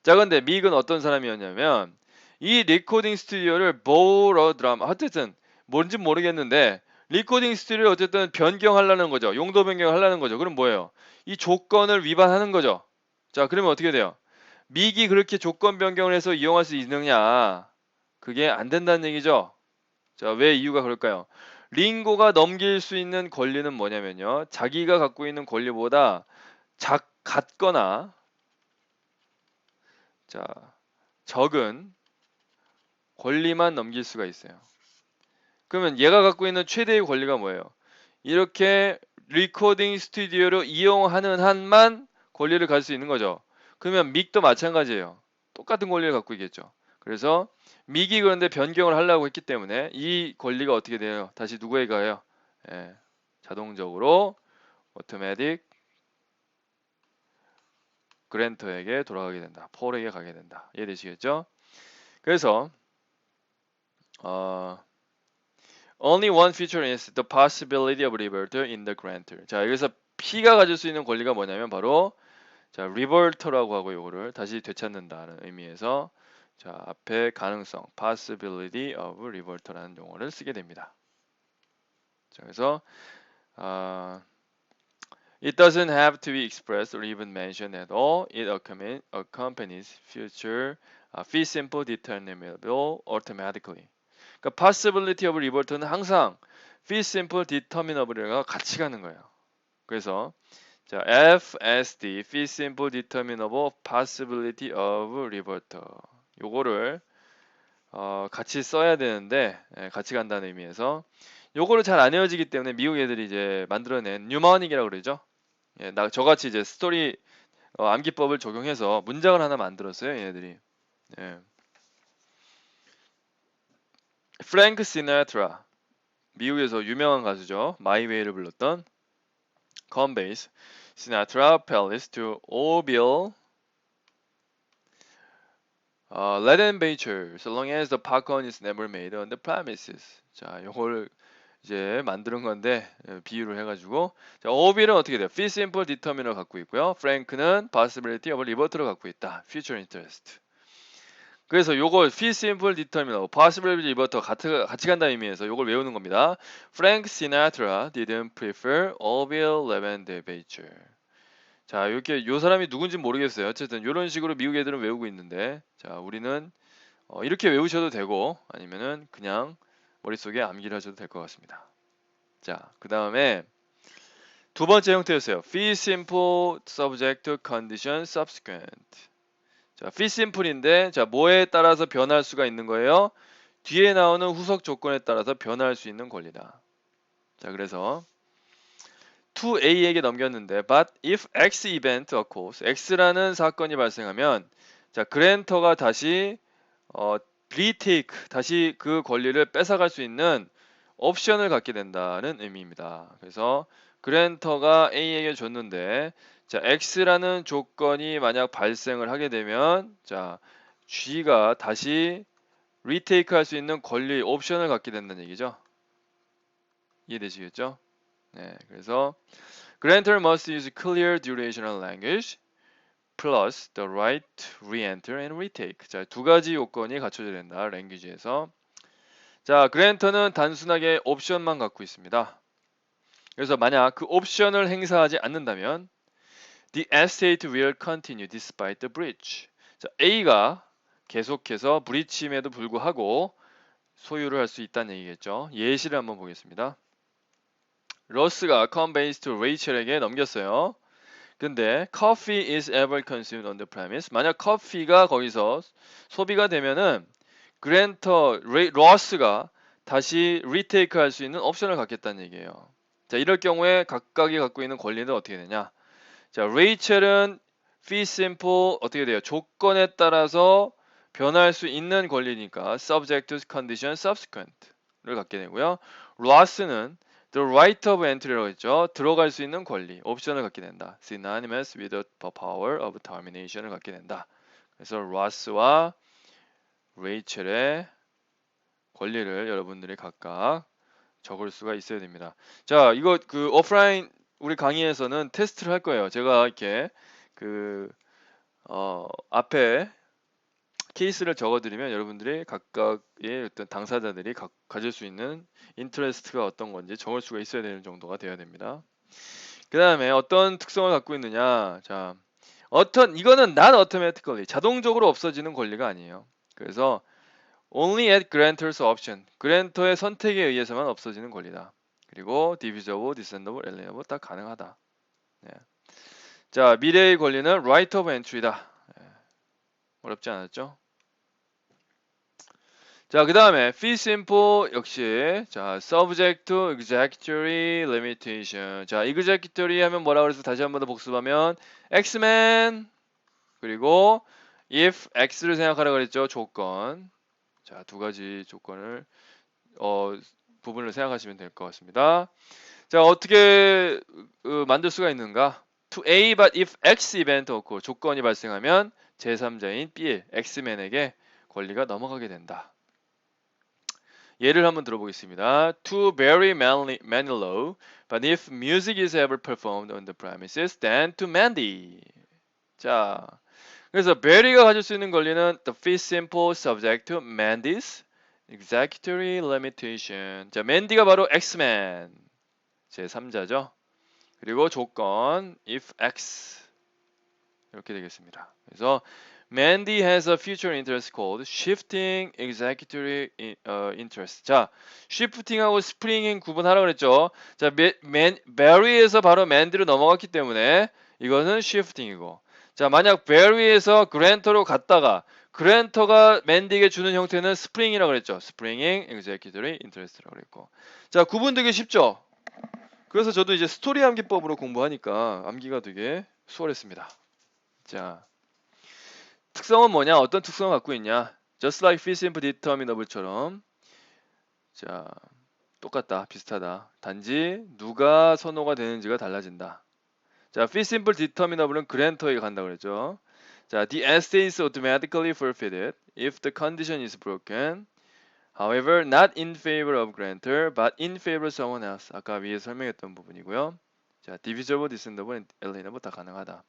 자, 근데 믹은 어떤 사람이었냐면 이 리코딩 스튜디오를 보러 드라마 어쨌든 뭔지 모르겠는데 리코딩 스튜디오를 어쨌든 변경하려는 거죠. 용도 변경하려는 거죠. 그럼 뭐예요? 이 조건을 위반하는 거죠. 자, 그러면 어떻게 돼요? 믹이 그렇게 조건 변경을 해서 이용할 수 있느냐? 그게 안 된다는 얘기죠. 자, 왜 이유가 그럴까요? 링고가 넘길 수 있는 권리는 뭐냐면요. 자기가 갖고 있는 권리보다 같거나 자, 적은 권리만 넘길 수가 있어요. 그러면 얘가 갖고 있는 최대의 권리가 뭐예요? 이렇게 리코딩 스튜디오로 이용하는 한만 권리를 가질 수 있는 거죠. 그러면 믹도 마찬가지예요. 똑같은 권리를 갖고 있겠죠. 그래서 믹이 그런데 변경을 하려고 했기 때문에 이 권리가 어떻게 돼요? 다시 누구에게 가요? 예, 자동적으로 오토매틱 그랜터에게 돌아가게 된다. 폴에게 가게 된다. 이해되시겠죠? 그래서 only one feature is the possibility of reverter in the grantor. 자, 여기서 P가 가질 수 있는 권리가 뭐냐면 바로 자, reverter라고 하고 요거를 다시 되찾는다는 의미에서 자, 앞에 가능성 possibility of reverter라는 용어를 쓰게 됩니다. 자, 그래서 it doesn't have to be expressed or even mentioned at all. It accompanies future fee simple determinable automatically. 그러니까 possibility of reverter는 항상 fee simple determinable과 같이 가는 거예요. 그래서 자, FSD fee simple determinable possibility of reverter 요거를 같이 써야 되는데 같이 간다는 의미에서 요거를 잘 안 외워지기 때문에 미국 애들이 이제 만들어낸 뉴머닉이라고 그러죠. 예, 저같이 이제 스토리 암기법을 적용해서 문장을 하나 만들었어요, 얘네들이. 예. 프랭크 시나트라, 미국에서 유명한 가수죠. 마이웨이를 불렀던 conveys Sinatra Palace to Orville, Ledenbacher, so long as the popcorn is never made on the premises. 자, 요걸 이제 만드는 건데 비유를 해가지고 자, Orville은 어떻게 돼요? Fee simple determiner를 갖고 있고요. Frank는 possibility of revert를 갖고 있다. Future interest. 그래서 요걸 fee simple determiner, possibility reverter 같이 간다는 의미에서 요걸 외우는 겁니다. Frank Sinatra didn't prefer Orville Ledenbacher. 자, 이렇게 요 사람이 누군지 모르겠어요. 어쨌든 이런 식으로 미국 애들은 외우고 있는데, 자, 우리는 이렇게 외우셔도 되고 아니면은 그냥 머릿속에 암기를 하셔도 될 것 같습니다. 자, 그 다음에 두 번째 형태였어요. Fee simple subject to condition subsequent. 자, fee simple인데, 자, 뭐에 따라서 변할 수가 있는 거예요? 뒤에 나오는 후속 조건에 따라서 변할 수 있는 권리다. 자, 그래서 to A에게 넘겼는데 but if X event occurs, X라는 사건이 발생하면 자, 그랜터가 다시 retake, 다시 그 권리를 뺏어갈 수 있는 옵션을 갖게 된다는 의미입니다. 그래서 그랜터가 A에게 줬는데 자, X라는 조건이 만약 발생을 하게 되면 자, G가 다시 retake 할 수 있는 권리 옵션을 갖게 된다는 얘기죠. 이해되시겠죠? 네, 그래서 Grantor must use clear durational language plus the right to re-enter and retake. 자, 두 가지 요건이 갖춰져야 된다. 랭귀지에서. 자, 그랜터는 단순하게 옵션만 갖고 있습니다. 그래서 만약 그 옵션을 행사하지 않는다면 the estate will continue despite the breach. 자, A가 계속해서 브리치임에도 불구하고 소유를 할 수 있다는 얘기겠죠. 예시를 한번 보겠습니다. 로스가 conveys to 레이첼에게 넘겼어요. 근데 coffee is ever consumed on the premise. 만약 커피가 거기서 소비가 되면은 로스가 다시 retake 할 수 있는 옵션을 갖겠다는 얘기예요. 자, 이럴 경우에 각각이 갖고 있는 권리는 어떻게 되냐? 자, 레이첼은 fee simple 어떻게 돼요? 조건에 따라서 변할 수 있는 권리니까 subject to condition subsequent를 갖게 되고요. 로스는 the right of entry라고 했죠. 들어갈 수 있는 권리, 옵션을 갖게 된다. synonymous with the power of termination을 갖게 된다. 그래서 로스와 레이첼의 권리를 여러분들이 각각 적을 수가 있어야 됩니다. 자, 이거 그 오프라인 우리 강의에서는 테스트를 할 거예요. 제가 이렇게 그 앞에 케이스를 적어드리면 여러분들이 각각의 어떤 당사자들이 가질 수 있는 인터레스트가 어떤 건지 적을 수가 있어야 되는 정도가 되어야 됩니다. 그 다음에 어떤 특성을 갖고 있느냐. 자, 이거는 not automatically, 자동적으로 없어지는 권리가 아니에요. 그래서 only at grantor's option, 그랜터의 선택에 의해서만 없어지는 권리다. 그리고 divisible, descendable, alienable 다 가능하다. 네. 자, 미래의 권리는 right of entry다. 네. 어렵지 않았죠? 자, 그 다음에 fee simple 역시 자, subject to executory limitation. 자, executory 하면 뭐라 그래서 다시 한 번 더 복습하면 Xman, 그리고 if X를 생각하라고 그랬죠. 조건. 자, 두 가지 조건을 부분을 생각하시면 될 것 같습니다. 자, 어떻게 만들 수가 있는가? To A but if X event occur, 조건이 발생하면 제3자인 B, Xman에게 권리가 넘어가게 된다. 예를 한번 들어보겠습니다. To Barry Manilow, but if music is ever performed on the premises, then to Mandy. 자, 그래서 Barry가 가질 수 있는 권리는 the fee simple subject to Mandy's executory limitation. 자, Mandy가 바로 Xman, 제3자죠. 그리고 조건 if X 이렇게 되겠습니다. 그래서 Mandy has a future interest called shifting executory interest. 자, shifting하고 springing 구분하라고 그랬죠. 자, Barry에서 바로 Mandy로 넘어갔기 때문에 이거는 shifting이고, 자, 만약 Barry에서 grantor로 갔다가 그랜터가 맨디에게 주는 형태는 spring이라고 그랬죠. springing executory interest라고 그랬고. 자, 구분되기 쉽죠? 그래서 저도 이제 스토리 암기법으로 공부하니까 암기가 되게 수월했습니다. 자, 특성은 뭐냐? 어떤 특성을 갖고 있냐? Just like fee simple determinable처럼. 자, 똑같다, 비슷하다. 단지 누가 선호가 되는지가 달라진다. 자, fee simple determinable은 그랜터에게 간다 그랬죠. 자, the essay is automatically forfeited if the condition is broken. However, not in favor of grantor, but in favor of someone else. 아까 위에 설명했던 부분이고요. 자, divisible, descendable, alienable 다 가능하다.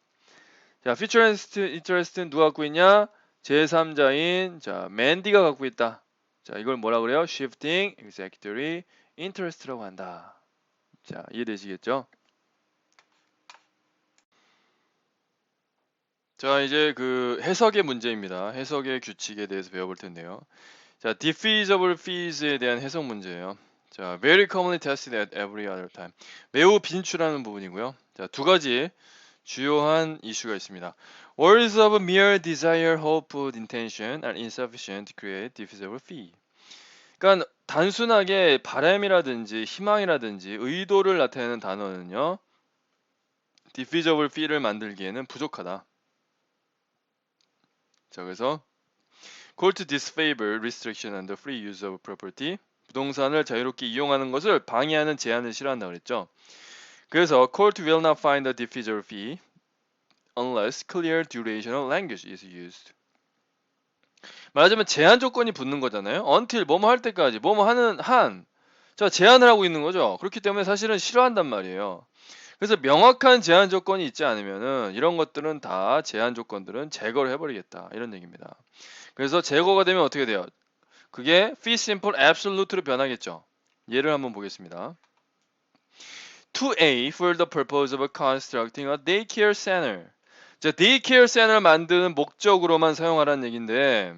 자, future interest는 누가 갖고 있냐? 제3자인 자, 맨디가 갖고 있다. 자, 이걸 뭐라 그래요? shifting executory interest라고 한다. 자, 이해되시겠죠? 자, 이제 그 해석의 문제입니다. 해석의 규칙에 대해서 배워볼 텐데요. 자, diffeasible fees에 대한 해석 문제예요. 자, very commonly tested at every other time. 매우 빈출하는 부분이고요. 자, 두 가지 주요한 이슈가 있습니다. Words of mere desire, hope, intention are insufficient to create diffeasible fee. 그러니까 단순하게 바람이라든지 희망이라든지 의도를 나타내는 단어는요. diffeasible fee를 만들기에는 부족하다. 자, 그래서 Court disfavor restriction on the free use of property. 부동산을 자유롭게 이용하는 것을 방해하는 제한을 싫어한다 그랬죠. 그래서 Court will not find a diffeasible fee unless clear durational language is used. 말하자면 제한 조건이 붙는 거잖아요. until 뭐뭐 할 때까지 뭐뭐 하는 한. 자, 제한을 하고 있는 거죠. 그렇기 때문에 사실은 싫어한단 말이에요. 그래서 명확한 제한 조건이 있지 않으면은 이런 것들은 다 제한 조건들은 제거를 해버리겠다 이런 얘기입니다. 그래서 제거가 되면 어떻게 돼요? 그게 fee simple absolute로 변하겠죠. 예를 한번 보겠습니다. To A for the purpose of constructing a daycare center. 자, daycare center를 만드는 목적으로만 사용하라는 얘기인데,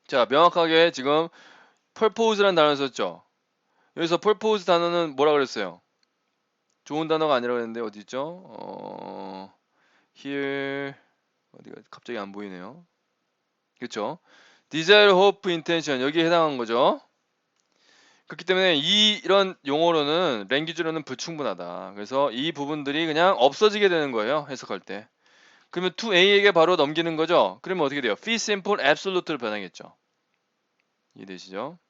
자, 명확하게 지금 purpose라는 단어를 썼죠. 여기서 purpose 단어는 뭐라 그랬어요? 좋은 단어가 아니라고 했는데 어디 있죠? here 어디가 갑자기 안 보이네요. 그렇죠? desire, hope, intention 여기에 해당한 거죠. 그렇기 때문에 이런 용어로는 랭귀지로는 불충분하다. 그래서 이 부분들이 그냥 없어지게 되는 거예요. 해석할 때. 그러면 to A에게 바로 넘기는 거죠. 그러면 어떻게 돼요? fee simple absolute로 변하겠죠. 이해되시죠?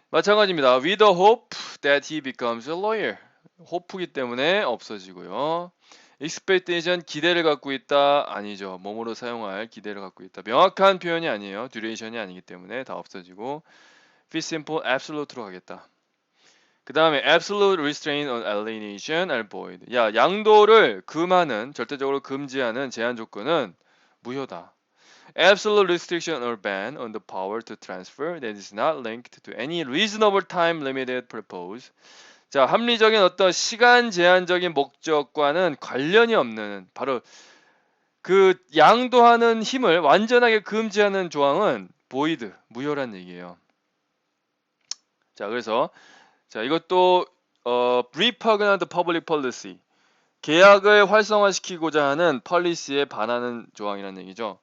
마찬가지입니다. With the hope that he becomes a lawyer. hope이기 때문에 없어지고요. expectation 기대를 갖고 있다. 아니죠. 뭐뭐로 사용할 기대를 갖고 있다. 명확한 표현이 아니에요. duration이 아니기 때문에 다 없어지고 fee simple absolute로 가겠다. 그 다음에 absolute restraint on alienation are void. 야, 양도를 금하는 절대적으로 금지하는 제한 조건은 무효다. Absolute restriction or ban on the power to transfer that is not linked to any reasonable time limited purpose. 자, 합리적인 어떤 시간 제한적인 목적과는 관련이 없는 바로 그 양도하는 힘을 완전하게 금지하는 조항은 void, 무효란 얘기예요. 자, 그래서 자, 이것도 repugnant public policy. 계약을 활성화시키고자 하는 펄리시에 반하는 조항이라는 얘기죠.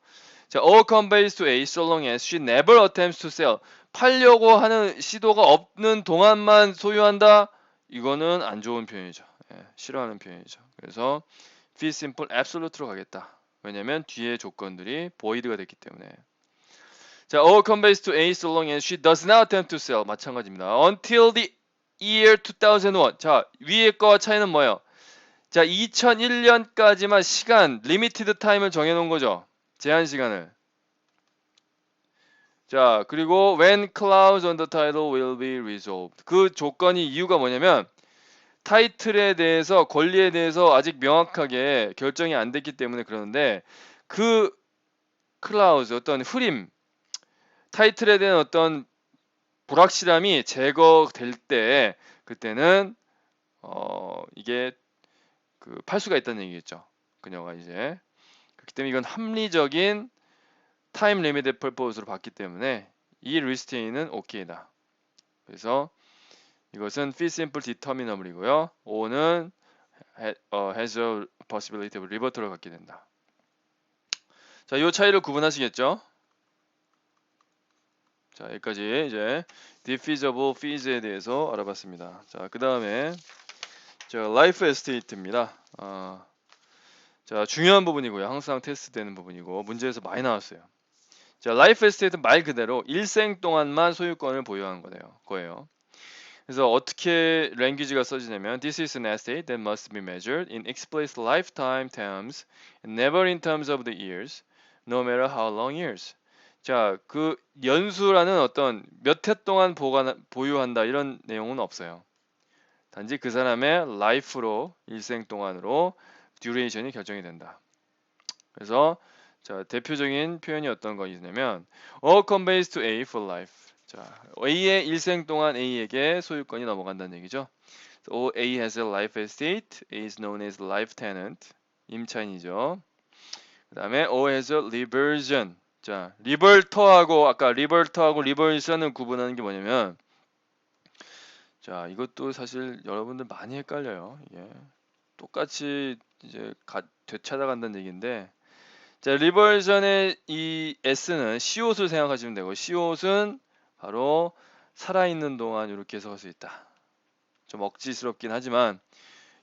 자, all conveys to A so long as she never attempts to sell. 팔려고 하는 시도가 없는 동안만 소유한다. 이거는 안 좋은 표현이죠. 예, 싫어하는 표현이죠. 그래서 fee simple absolute로 가겠다. 왜냐면 뒤에 조건들이 void가 됐기 때문에. 자, all conveys to A so long as she does not attempt to sell. 마찬가지입니다. Until the year 2001. 자, 위에 거와 차이는 뭐예요? 자, 2001년까지만 시간, 리미티드 타임을 정해놓은 거죠. 제한 시간을. 자, 그리고 when clause on the title will be resolved. 그 조건이 이유가 뭐냐면 타이틀에 대해서 권리에 대해서 아직 명확하게 결정이 안 됐기 때문에 그러는데 그 클라우즈 어떤 흐림 타이틀에 대한 어떤 불확실함이 제거될 때 그때는 이게 그 팔 수가 있다는 얘기겠죠. 그녀가 이제 그렇기 때문에 이건 합리적인 타임 리미트 퍼포스로 봤기 때문에 이 리스테인은 오케이다. 그래서 이것은 fee simple determinable이고요. O는 has a possibility of reverter로 갖게 된다. 자, 이 차이를 구분하시겠죠? 자, 여기까지 이제 diffeasible fees에 대해서 알아봤습니다. 자, 그 다음에 자, life estate입니다. 자, 중요한 부분이고요. 항상 테스트되는 부분이고 문제에서 많이 나왔어요. 자, life estate는 말 그대로 일생 동안만 소유권을 보유한 거예요. 그래서 어떻게 랭귀지가 써지냐면 This is an estate that must be measured in explicit lifetime terms and never in terms of the years, no matter how long years. 자, 그 연수라는 어떤 몇 해 동안 보유한다 이런 내용은 없어요. 단지 그 사람의 life로 일생 동안으로 듀레이션이 결정이 된다. 그래서 자, 대표적인 표현이 어떤 것이냐면 all conveys to A for life. 자, A의 일생 동안 A에게 소유권이 넘어간다는 얘기죠. So A has a life estate. A is known as life tenant. 임차인이죠. 그 다음에 O has a reversion. 자, 리벌터하고 아까 리벌터하고 리벌션을 구분하는 게 뭐냐면 자, 이것도 사실 여러분들 많이 헷갈려요. 이게 똑같이 이제 되찾아간다는 얘기인데 자, 리버전의 이 S는 시옷을 생각하시면 되고 시옷은 바로 살아있는 동안 이렇게 해석할 수 있다. 좀 억지스럽긴 하지만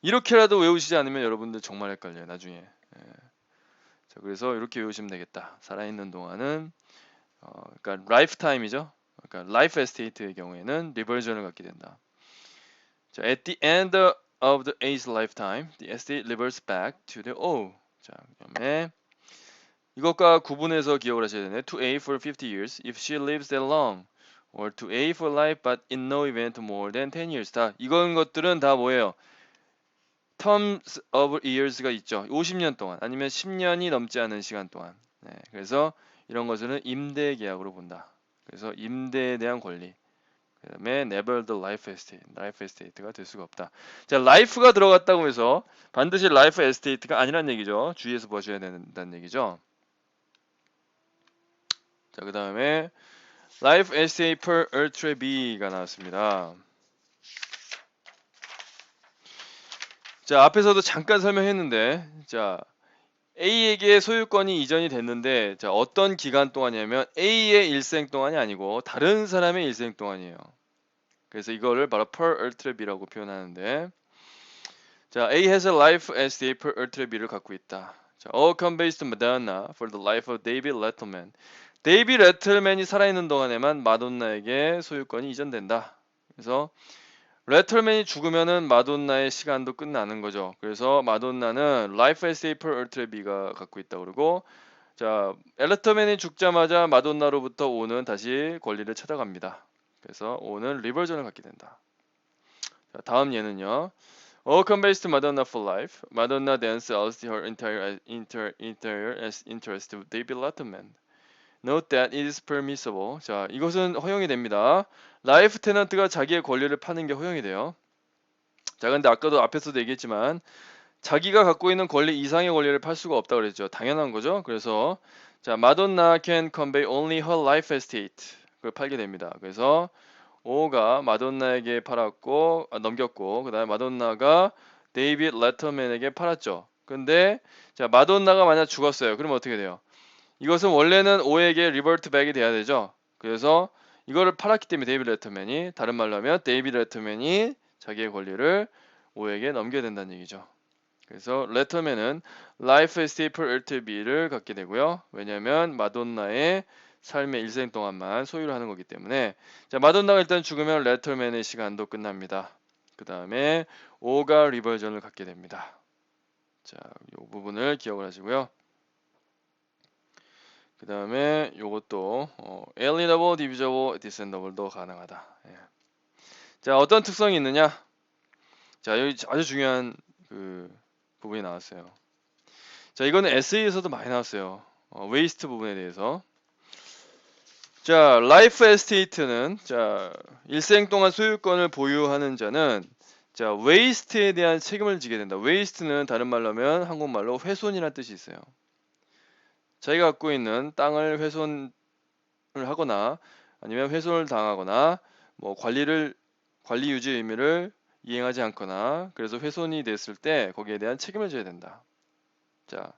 이렇게라도 외우시지 않으면 여러분들 정말 헷갈려요. 나중에. 예. 자, 그래서 이렇게 외우시면 되겠다. 살아있는 동안은 그러니까 라이프타임이죠. 그러니까 라이프 에스테이트의 경우에는 리버전을 갖게 된다. 자, at the end of the A's lifetime, the estate reverts back to the O. 자, 그다음에 이것과 구분해서 기억을 하셔야 되네. To A for 50 years if she lives that long. Or to A for life but in no event more than 10 years. 다 이건 것들은 다 뭐예요? terms of years가 있죠. 50년 동안 아니면 10년이 넘지 않은 시간 동안. 네, 그래서 이런 것들은 임대 계약으로 본다. 그래서 임대에 대한 권리. 그다음에 never the life estate. life estate가 될 수가 없다. 자, life가 들어갔다고 해서 반드시 life estate가 아니란 얘기죠. 주의해서 보셔야 된다는 얘기죠. 자, 그 다음에 Life Essay per UltraB가 나왔습니다. 자, 앞에서도 잠깐 설명했는데, 자, A에게 소유권이 이전이 됐는데, 자, 어떤 기간 동안이냐면 A의 일생 동안이 아니고 다른 사람의 일생 동안이에요. 그래서 이거를 바로 per ultraB라고 표현하는데, 자, A has a life essay per ultraB를 갖고 있다. 자, all conveys to Madonna for the life of David Letterman. 데이비 레틀맨이 살아있는 동안에만 마돈나에게 소유권이 이전된다. 그래서 레틀맨이 죽으면은 마돈나의 시간도 끝나는 거죠. 그래서 마돈나는 라이프 에세이 per ultra비가 갖고 있다 그러고 자, 레터맨이 죽자마자 마돈나로부터 오는 다시 권리를 찾아갑니다. 그래서 오는 리버전을 갖게 된다. 자, 다음 예는요. All conveys to Madonna for life. Madonna then sells her entire interest to David Letterman. Note that it is permissible. 자, 이것은 허용이 됩니다. 라이프 테넌트가 자기의 권리를 파는 게 허용이 돼요. 자, 근데 아까도 앞에서도 얘기했지만 자기가 갖고 있는 권리 이상의 권리를 팔 수가 없다고 그랬죠. 당연한 거죠. 그래서 자, 마돈나 can convey only her life estate. 그걸 팔게 됩니다. 그래서 오가 마돈나에게 팔았고 넘겼고 그다음에 마돈나가 데이빗 레터맨에게 팔았죠. 근데 자, 마돈나가 만약 죽었어요. 그러면 어떻게 돼요? 이것은 원래는 오에게 리버트 백이 돼야 되죠. 그래서 이거를 팔았기 때문에 데이비드 레터맨이 다른 말로 하면 데이비드 레터맨이 자기의 권리를 오에게 넘겨야 된다는 얘기죠. 그래서 레터맨은 라이프 스테이플 LTV를 갖게 되고요. 왜냐하면 마돈나의 삶의 일생 동안만 소유를 하는 거기 때문에 자, 마돈나가 일단 죽으면 레터맨의 시간도 끝납니다. 그 다음에 오가 리버전을 갖게 됩니다. 자, 이 부분을 기억을 하시고요. 그 다음에 요것도 alienable, divisible, descendable도 가능하다. 예. 자, 어떤 특성이 있느냐? 자, 여기 아주 중요한 그 부분이 나왔어요. 자, 이거는 에세이에서도 많이 나왔어요. 웨이스트 부분에 대해서. 자, 라이프 에스테이트는 자, 일생 동안 소유권을 보유하는 자는 자, 웨이스트에 대한 책임을 지게 된다. 웨이스트는 다른 말로 하면 한국말로 훼손이라는 뜻이 있어요. 자기가 갖고 있는 땅을 훼손을 하거나 아니면 훼손을 당하거나 뭐 관리 유지 의무를 이행하지 않거나 그래서 훼손이 됐을 때 거기에 대한 책임을 져야 된다. 자,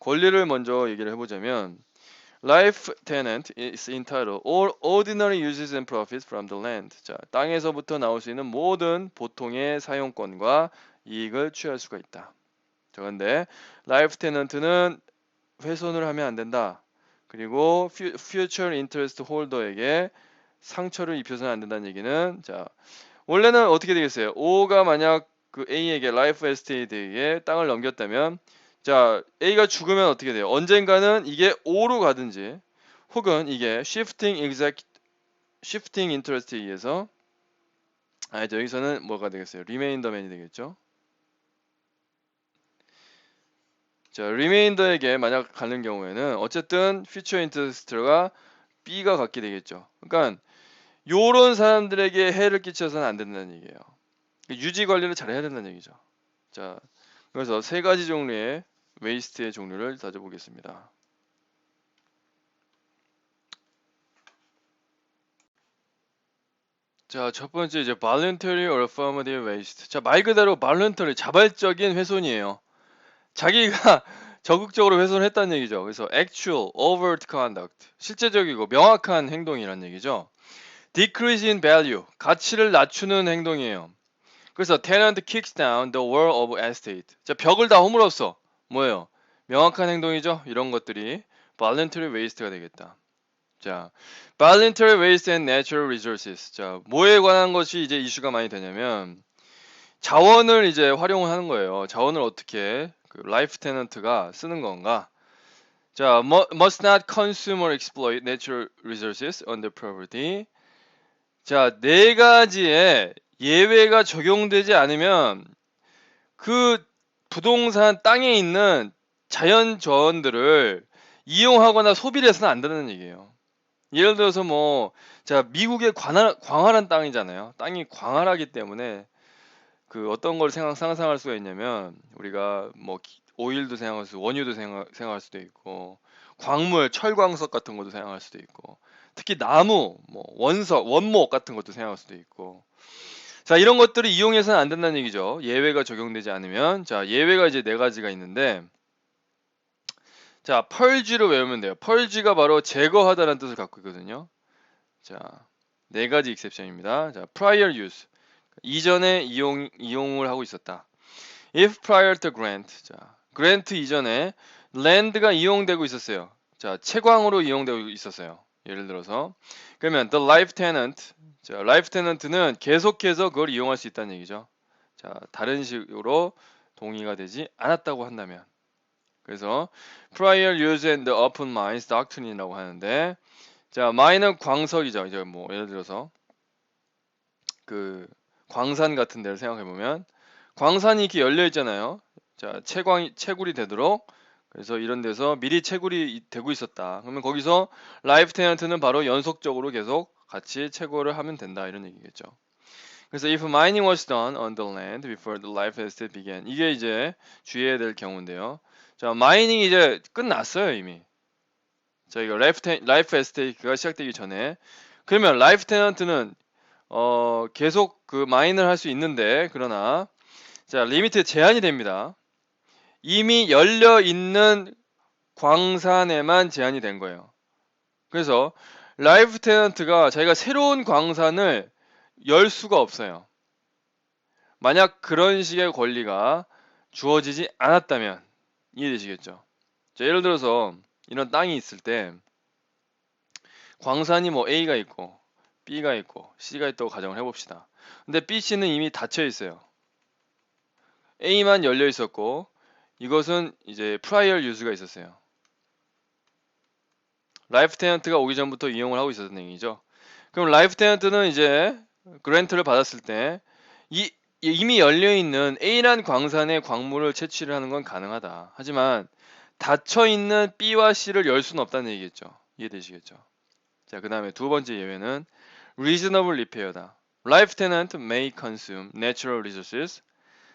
권리를 먼저 얘기를 해보자면 Life tenant is entitled all ordinary uses and profits from the land. 자, 땅에서부터 나올 수 있는 모든 보통의 사용권과 이익을 취할 수가 있다. 자, 근데 라이프 테넌트는 훼손을 하면 안 된다. 그리고 future interest holder에게 상처를 입혀서는 안 된다는 얘기는 자, 원래는 어떻게 되겠어요? O가 만약 그 A에게 라이프 에스테이트에게 땅을 넘겼다면 자, A가 죽으면 어떻게 돼요? 언젠가는 이게 O로 가든지 혹은 이게 shifting interest에 의해서 여기서는 뭐가 되겠어요? remainderman이 되겠죠? 자, remainder에게 만약 가는 경우에는 어쨌든 future interest가 B가 갖게 되겠죠. 그러니까 요런 사람들에게 해를 끼쳐서는 안 된다는 얘기예요. 유지 관리를 잘 해야 된다는 얘기죠. 자, 그래서 세 가지 종류의 웨이스트의 종류를 따져보겠습니다. 자, 첫 번째 이제 voluntary or affirmative waste. 자, 말 그대로 voluntary 자발적인 훼손이에요. 자기가 적극적으로 훼손을 했다는 얘기죠. 그래서 actual, overt conduct, 실제적이고 명확한 행동이란 얘기죠. decrease in value, 가치를 낮추는 행동이에요. 그래서 tenant kicks down the wall of estate. 자, 벽을 다 허물었어. 뭐예요? 명확한 행동이죠. 이런 것들이 voluntary waste가 되겠다. 자, voluntary waste and natural resources. 자, 뭐에 관한 것이 이제 이슈가 많이 되냐면 자원을 이제 활용을 하는 거예요. 자원을 어떻게 그 라이프 테넌트가 쓰는 건가? 자, must not consume or exploit natural resources on the property. 자, 네 가지의 예외가 적용되지 않으면 그 부동산 땅에 있는 자연 자원들을 이용하거나 소비를 해서는 안 된다는 얘기예요. 예를 들어서 뭐, 자, 미국의 광활한 땅이잖아요. 땅이 광활하기 때문에 그 어떤 걸 상상할 수가 있냐면 우리가 뭐 오일도 생각할 수, 원유도 생각할 수도 있고 광물, 철광석 같은 것도 생각할 수도 있고 특히 나무, 뭐 원석, 원목 같은 것도 생각할 수도 있고 자 이런 것들을 이용해서는 안 된다는 얘기죠. 예외가 적용되지 않으면 자 예외가 이제 네 가지가 있는데 자 펄쥐를 외우면 돼요. 펄쥐가 바로 제거하다라는 뜻을 갖고 있거든요. 자 네 가지 익셉션입니다. 자 prior use 이전에 이용을 하고 있었다. If prior to grant, 자, grant 이전에 land가 이용되고 있었어요. 자, 채광으로 이용되고 있었어요. 예를 들어서 그러면 the life tenant, 자, life tenant는 계속해서 그걸 이용할 수 있다는 얘기죠. 자, 다른 식으로 동의가 되지 않았다고 한다면 그래서 prior use and open mines doctrine이라고 하는데 자, mine은 광석이죠. 이제 뭐 예를 들어서 그 광산 같은 데를 생각해 보면 광산이 이렇게 열려 있잖아요. 자, 채굴이 되도록 그래서 이런 데서 미리 채굴이 되고 있었다. 그러면 거기서 라이프 테넌트는 바로 연속적으로 계속 같이 채굴을 하면 된다 이런 얘기겠죠. 그래서 if mining was done on the land before the life estate began 이게 이제 주의해야 될 경우인데요. 자, 마이닝이 이제 끝났어요 이미. 저희가 라이프 에스테이트가 시작되기 전에 그러면 라이프 테넌트는 계속 그 마인을 할 수 있는데 그러나 자 리미트 제한이 됩니다. 이미 열려 있는 광산에만 제한이 된 거예요. 그래서 라이프 테넌트가 자기가 새로운 광산을 열 수가 없어요. 만약 그런 식의 권리가 주어지지 않았다면 이해되시겠죠? 자, 예를 들어서 이런 땅이 있을 때 광산이 뭐 A가 있고 B가 있고 C가 있다고 가정을 해봅시다. 근데 B, C는 이미 닫혀 있어요. A만 열려 있었고 이것은 이제 prior use가 있었어요. 라이프 테넌트가 오기 전부터 이용을 하고 있었던 얘기죠. 그럼 라이프 테넌트는 이제 그랜트를 받았을 때 이미 열려 있는 A란 광산의 광물을 채취를 하는 건 가능하다. 하지만 닫혀 있는 B와 C를 열 수는 없다는 얘기겠죠. 이해되시겠죠? 자, 그 다음에 두 번째 예외는 reasonable repair다. Life tenant may consume natural resources.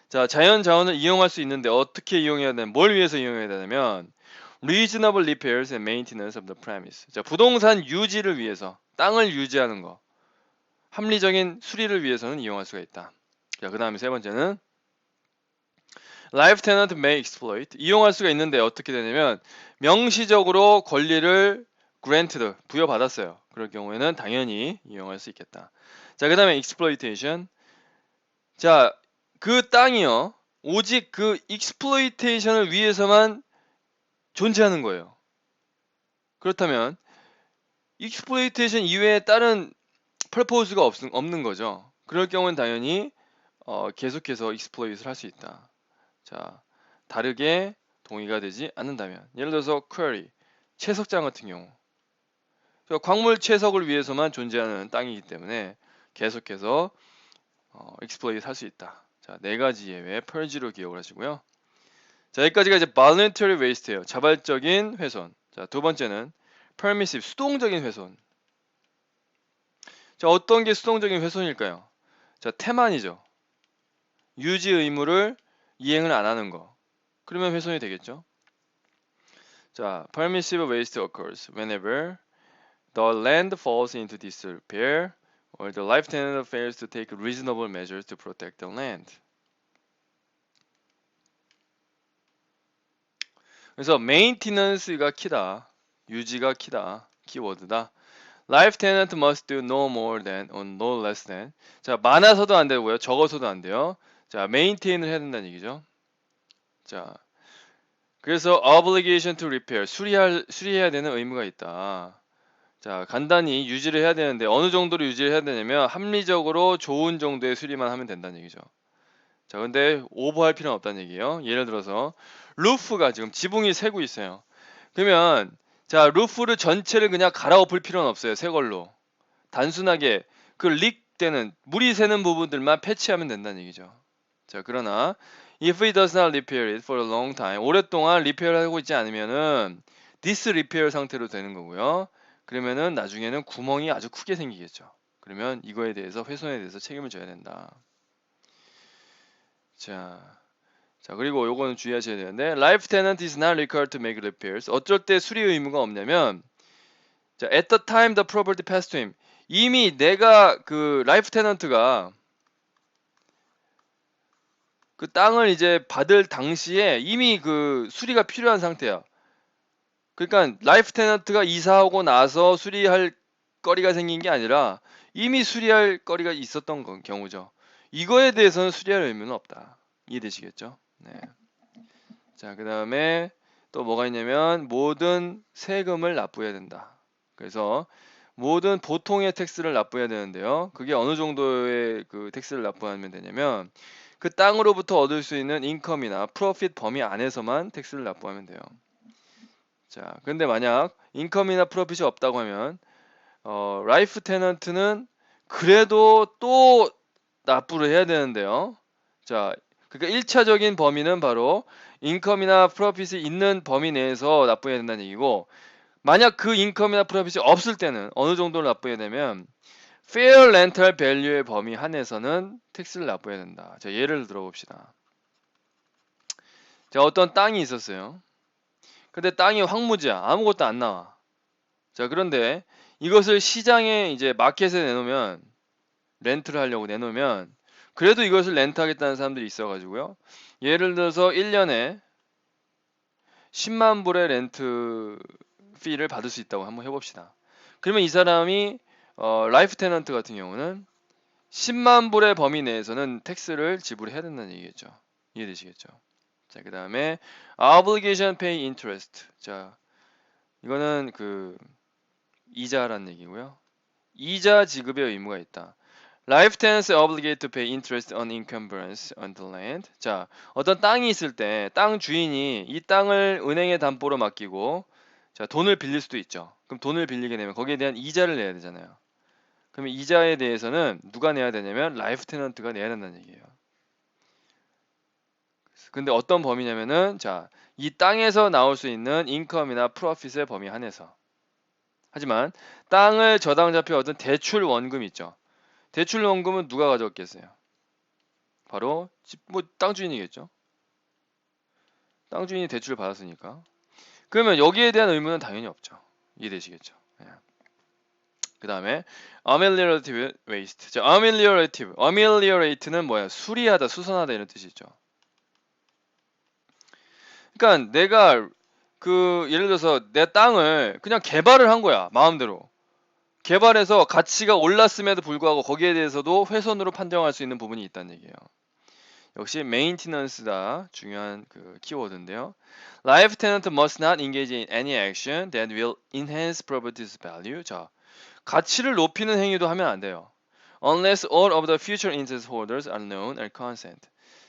자, 자연 자원을 이용할 수 있는데 어떻게 이용해야 되냐? 뭘 위해서 이용해야 되냐면 reasonable repairs and maintenance of the premise. 자, 부동산 유지를 위해서 땅을 유지하는 거. 합리적인 수리를 위해서는 이용할 수가 있다. 자, 그 다음에 세 번째는 Life tenant may exploit. 이용할 수가 있는데 어떻게 되냐면 명시적으로 권리를 granted, 부여받았어요. 그럴 경우에는 당연히 이용할 수 있겠다. 자, 그 다음에 exploitation. 자, 그 땅이요. 오직 그 exploitation을 위해서만 존재하는 거예요. 그렇다면 exploitation 이외에 다른 purpose가 없는 거죠. 그럴 경우는 당연히 계속해서 exploit을 할 수 있다. 자, 다르게 동의가 되지 않는다면 예를 들어서 query, 채석장 같은 경우 광물 채석을 위해서만 존재하는 땅이기 때문에 계속해서 exploit 할 수 있다. 자, 네 가지 예외 purge로 기억을 하시고요. 자, 여기까지가 이제 voluntary waste예요. 자발적인 훼손. 자, 두 번째는 permissive, 수동적인 훼손. 자, 어떤 게 수동적인 훼손일까요? 자, 태만이죠. 유지 의무를 이행을 안 하는 거. 그러면 훼손이 되겠죠. 자, permissive waste occurs whenever the land falls into disrepair or the life tenant fails to take reasonable measures to protect the land. 그래서 maintenance가 키다. 유지가 키다. 키워드다. Life tenant must do no more than or no less than. 자, 많아서도 안 되고요. 적어서도 안 돼요. 자, maintain을 해야 된다는 얘기죠. 자, 그래서 obligation to repair, 수리해야 되는 의무가 있다. 자, 간단히 유지를 해야 되는데 어느 정도로 유지를 해야 되냐면 합리적으로 좋은 정도의 수리만 하면 된다는 얘기죠. 자, 근데 오버할 필요는 없다는 얘기예요. 예를 들어서 루프가 지금 지붕이 새고 있어요. 그러면 자, 루프를 전체를 그냥 갈아엎을 필요는 없어요. 새 걸로. 단순하게 그 릭되는 물이 새는 부분들만 패치하면 된다는 얘기죠. 자, 그러나 if it does not repair it for a long time, 오랫동안 리페어를 하고 있지 않으면은 disrepair 상태로 되는 거고요. 그러면은 나중에는 구멍이 아주 크게 생기겠죠. 그러면 이거에 대해서 훼손에 대해서 책임을 져야 된다. 자, 그리고 요거는 주의하셔야 되는데 life tenant is not required to make repairs. 어쩔 때 수리 의무가 없냐면 자, at the time the property passed to him. 이미 내가 그 라이프 테넌트가 그 땅을 이제 받을 당시에 이미 그 수리가 필요한 상태야. 그러니까 라이프 테넌트가 이사하고 나서 수리할 거리가 생긴 게 아니라 이미 수리할 거리가 있었던 경우죠. 이거에 대해서는 수리할 의무는 없다. 이해되시겠죠? 네. 자, 그 다음에 또 뭐가 있냐면 모든 세금을 납부해야 된다. 그래서 모든 보통의 텍스를 납부해야 되는데요. 그게 어느 정도의 그 텍스를 납부하면 되냐면 그 땅으로부터 얻을 수 있는 인컴이나 프로핏 범위 안에서만 텍스를 납부하면 돼요. 자, 근데 만약 인컴이나 프로핏이 없다고 하면 라이프 테넌트는 그래도 또 납부를 해야 되는데요. 자, 그러니까 1차적인 범위는 바로 인컴이나 프로핏이 있는 범위 내에서 납부해야 된다는 얘기고 만약 그 인컴이나 프로핏이 없을 때는 어느 정도를 납부해야 되면 fair rental value의 범위 한에서는 텍스를 납부해야 된다. 자, 예를 들어봅시다. 자, 어떤 땅이 있었어요. 근데 땅이 황무지야. 아무것도 안 나와. 자, 그런데 이것을 시장에 이제 마켓에 내놓으면 렌트를 하려고 내놓으면 그래도 이것을 렌트하겠다는 사람들이 있어가지고요. 예를 들어서 1년에 10만 불의 렌트 피를 받을 수 있다고 한번 해봅시다. 그러면 이 사람이 라이프 테넌트 같은 경우는 10만 불의 범위 내에서는 텍스를 지불해야 된다는 얘기겠죠. 이해되시겠죠? 자, 그 다음에 obligation pay interest. 자, 이거는 그 이자라는 얘기고요. 이자 지급의 의무가 있다. Life tenants are obligated to pay interest on encumbrance on the land. 자, 어떤 땅이 있을 때 땅 주인이 이 땅을 은행에 담보로 맡기고 자, 돈을 빌릴 수도 있죠. 그럼 돈을 빌리게 되면 거기에 대한 이자를 내야 되잖아요. 그러면 이자에 대해서는 누가 내야 되냐면 라이프 테넌트가 내야 된다는 얘기예요. 근데 어떤 범위냐면은 자, 이 땅에서 나올 수 있는 인컴이나 프로핏의 범위 한해서. 하지만 땅을 저당 잡혀 얻은 대출 원금 있죠. 대출 원금은 누가 가져왔겠어요? 바로 뭐 땅 주인이겠죠. 땅 주인이 대출을 받았으니까. 그러면 여기에 대한 의무는 당연히 없죠. 이해되시겠죠? 예. 그 다음에 ameliorative waste. 자, ameliorative. ameliorate는 뭐야? 수리하다, 수선하다 이런 뜻이죠. 그러니까 내가 그 예를 들어서 내 땅을 그냥 개발을 한 거야. 마음대로. 개발해서 가치가 올랐음에도 불구하고 거기에 대해서도 훼손으로 판정할 수 있는 부분이 있다는 얘기예요. 역시 maintenance가 중요한 그 키워드인데요. Life tenant must not engage in any action that will enhance property's value. 자, 가치를 높이는 행위도 하면 안 돼요. Unless all of the future interest holders are known and consent.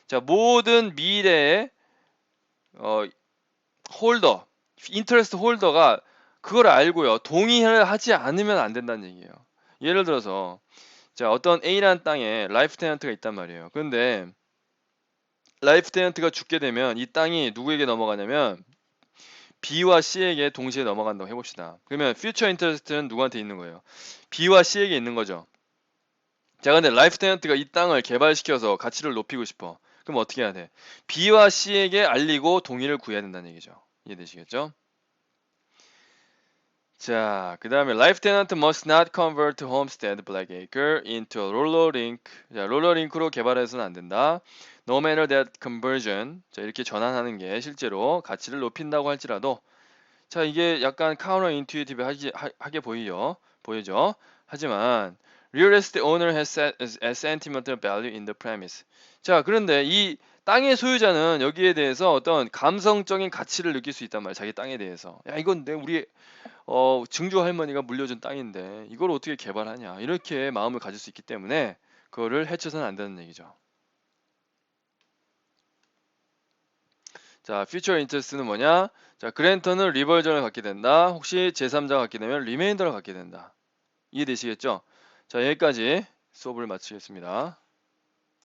자, 모든 미래의 홀더, 인터레스트 홀더가 그걸 알고요. 동의를 하지 않으면 안 된다는 얘기예요. 예를 들어서 자, 어떤 A라는 땅에 라이프 테넌트가 있단 말이에요. 근데 라이프 테넌트가 죽게 되면 이 땅이 누구에게 넘어가냐면 B와 C에게 동시에 넘어간다고 해봅시다. 그러면 퓨처 인터레스트는 누구한테 있는 거예요? B와 C에게 있는 거죠. 자, 근데 라이프 테넌트가 이 땅을 개발시켜서 가치를 높이고 싶어. 그럼 어떻게 해야 돼? B와 C에게 알리고 동의를 구해야 된다는 얘기죠. 이해되시겠죠? 자, 그 다음에 Life tenant must not convert Homestead Blackacre into a roller rink. 자, 롤러 링크로 개발해서는 안 된다. No matter that conversion. 자, 이렇게 전환하는 게 실제로 가치를 높인다고 할지라도 자, 이게 약간 카운터 인투이티브 하게 보이죠? 하지만 real estate owner has set a sentimental value in the premise. 자, 그런데 이 땅의 소유자는 여기에 대해서 어떤 감성적인 가치를 느낄 수 있단 말이야. 자기 땅에 대해서. 야, 이건 우리 증조 할머니가 물려준 땅인데 이걸 어떻게 개발하냐. 이렇게 마음을 가질 수 있기 때문에 그거를 해쳐서는 안 되는 얘기죠. 자, future interest는 뭐냐? 자, 그랜터는 리버전을 갖게 된다. 혹시 제3자가 갖게 되면 리메인더를 갖게 된다. 이해되시겠죠? 자, 여기까지 수업을 마치겠습니다.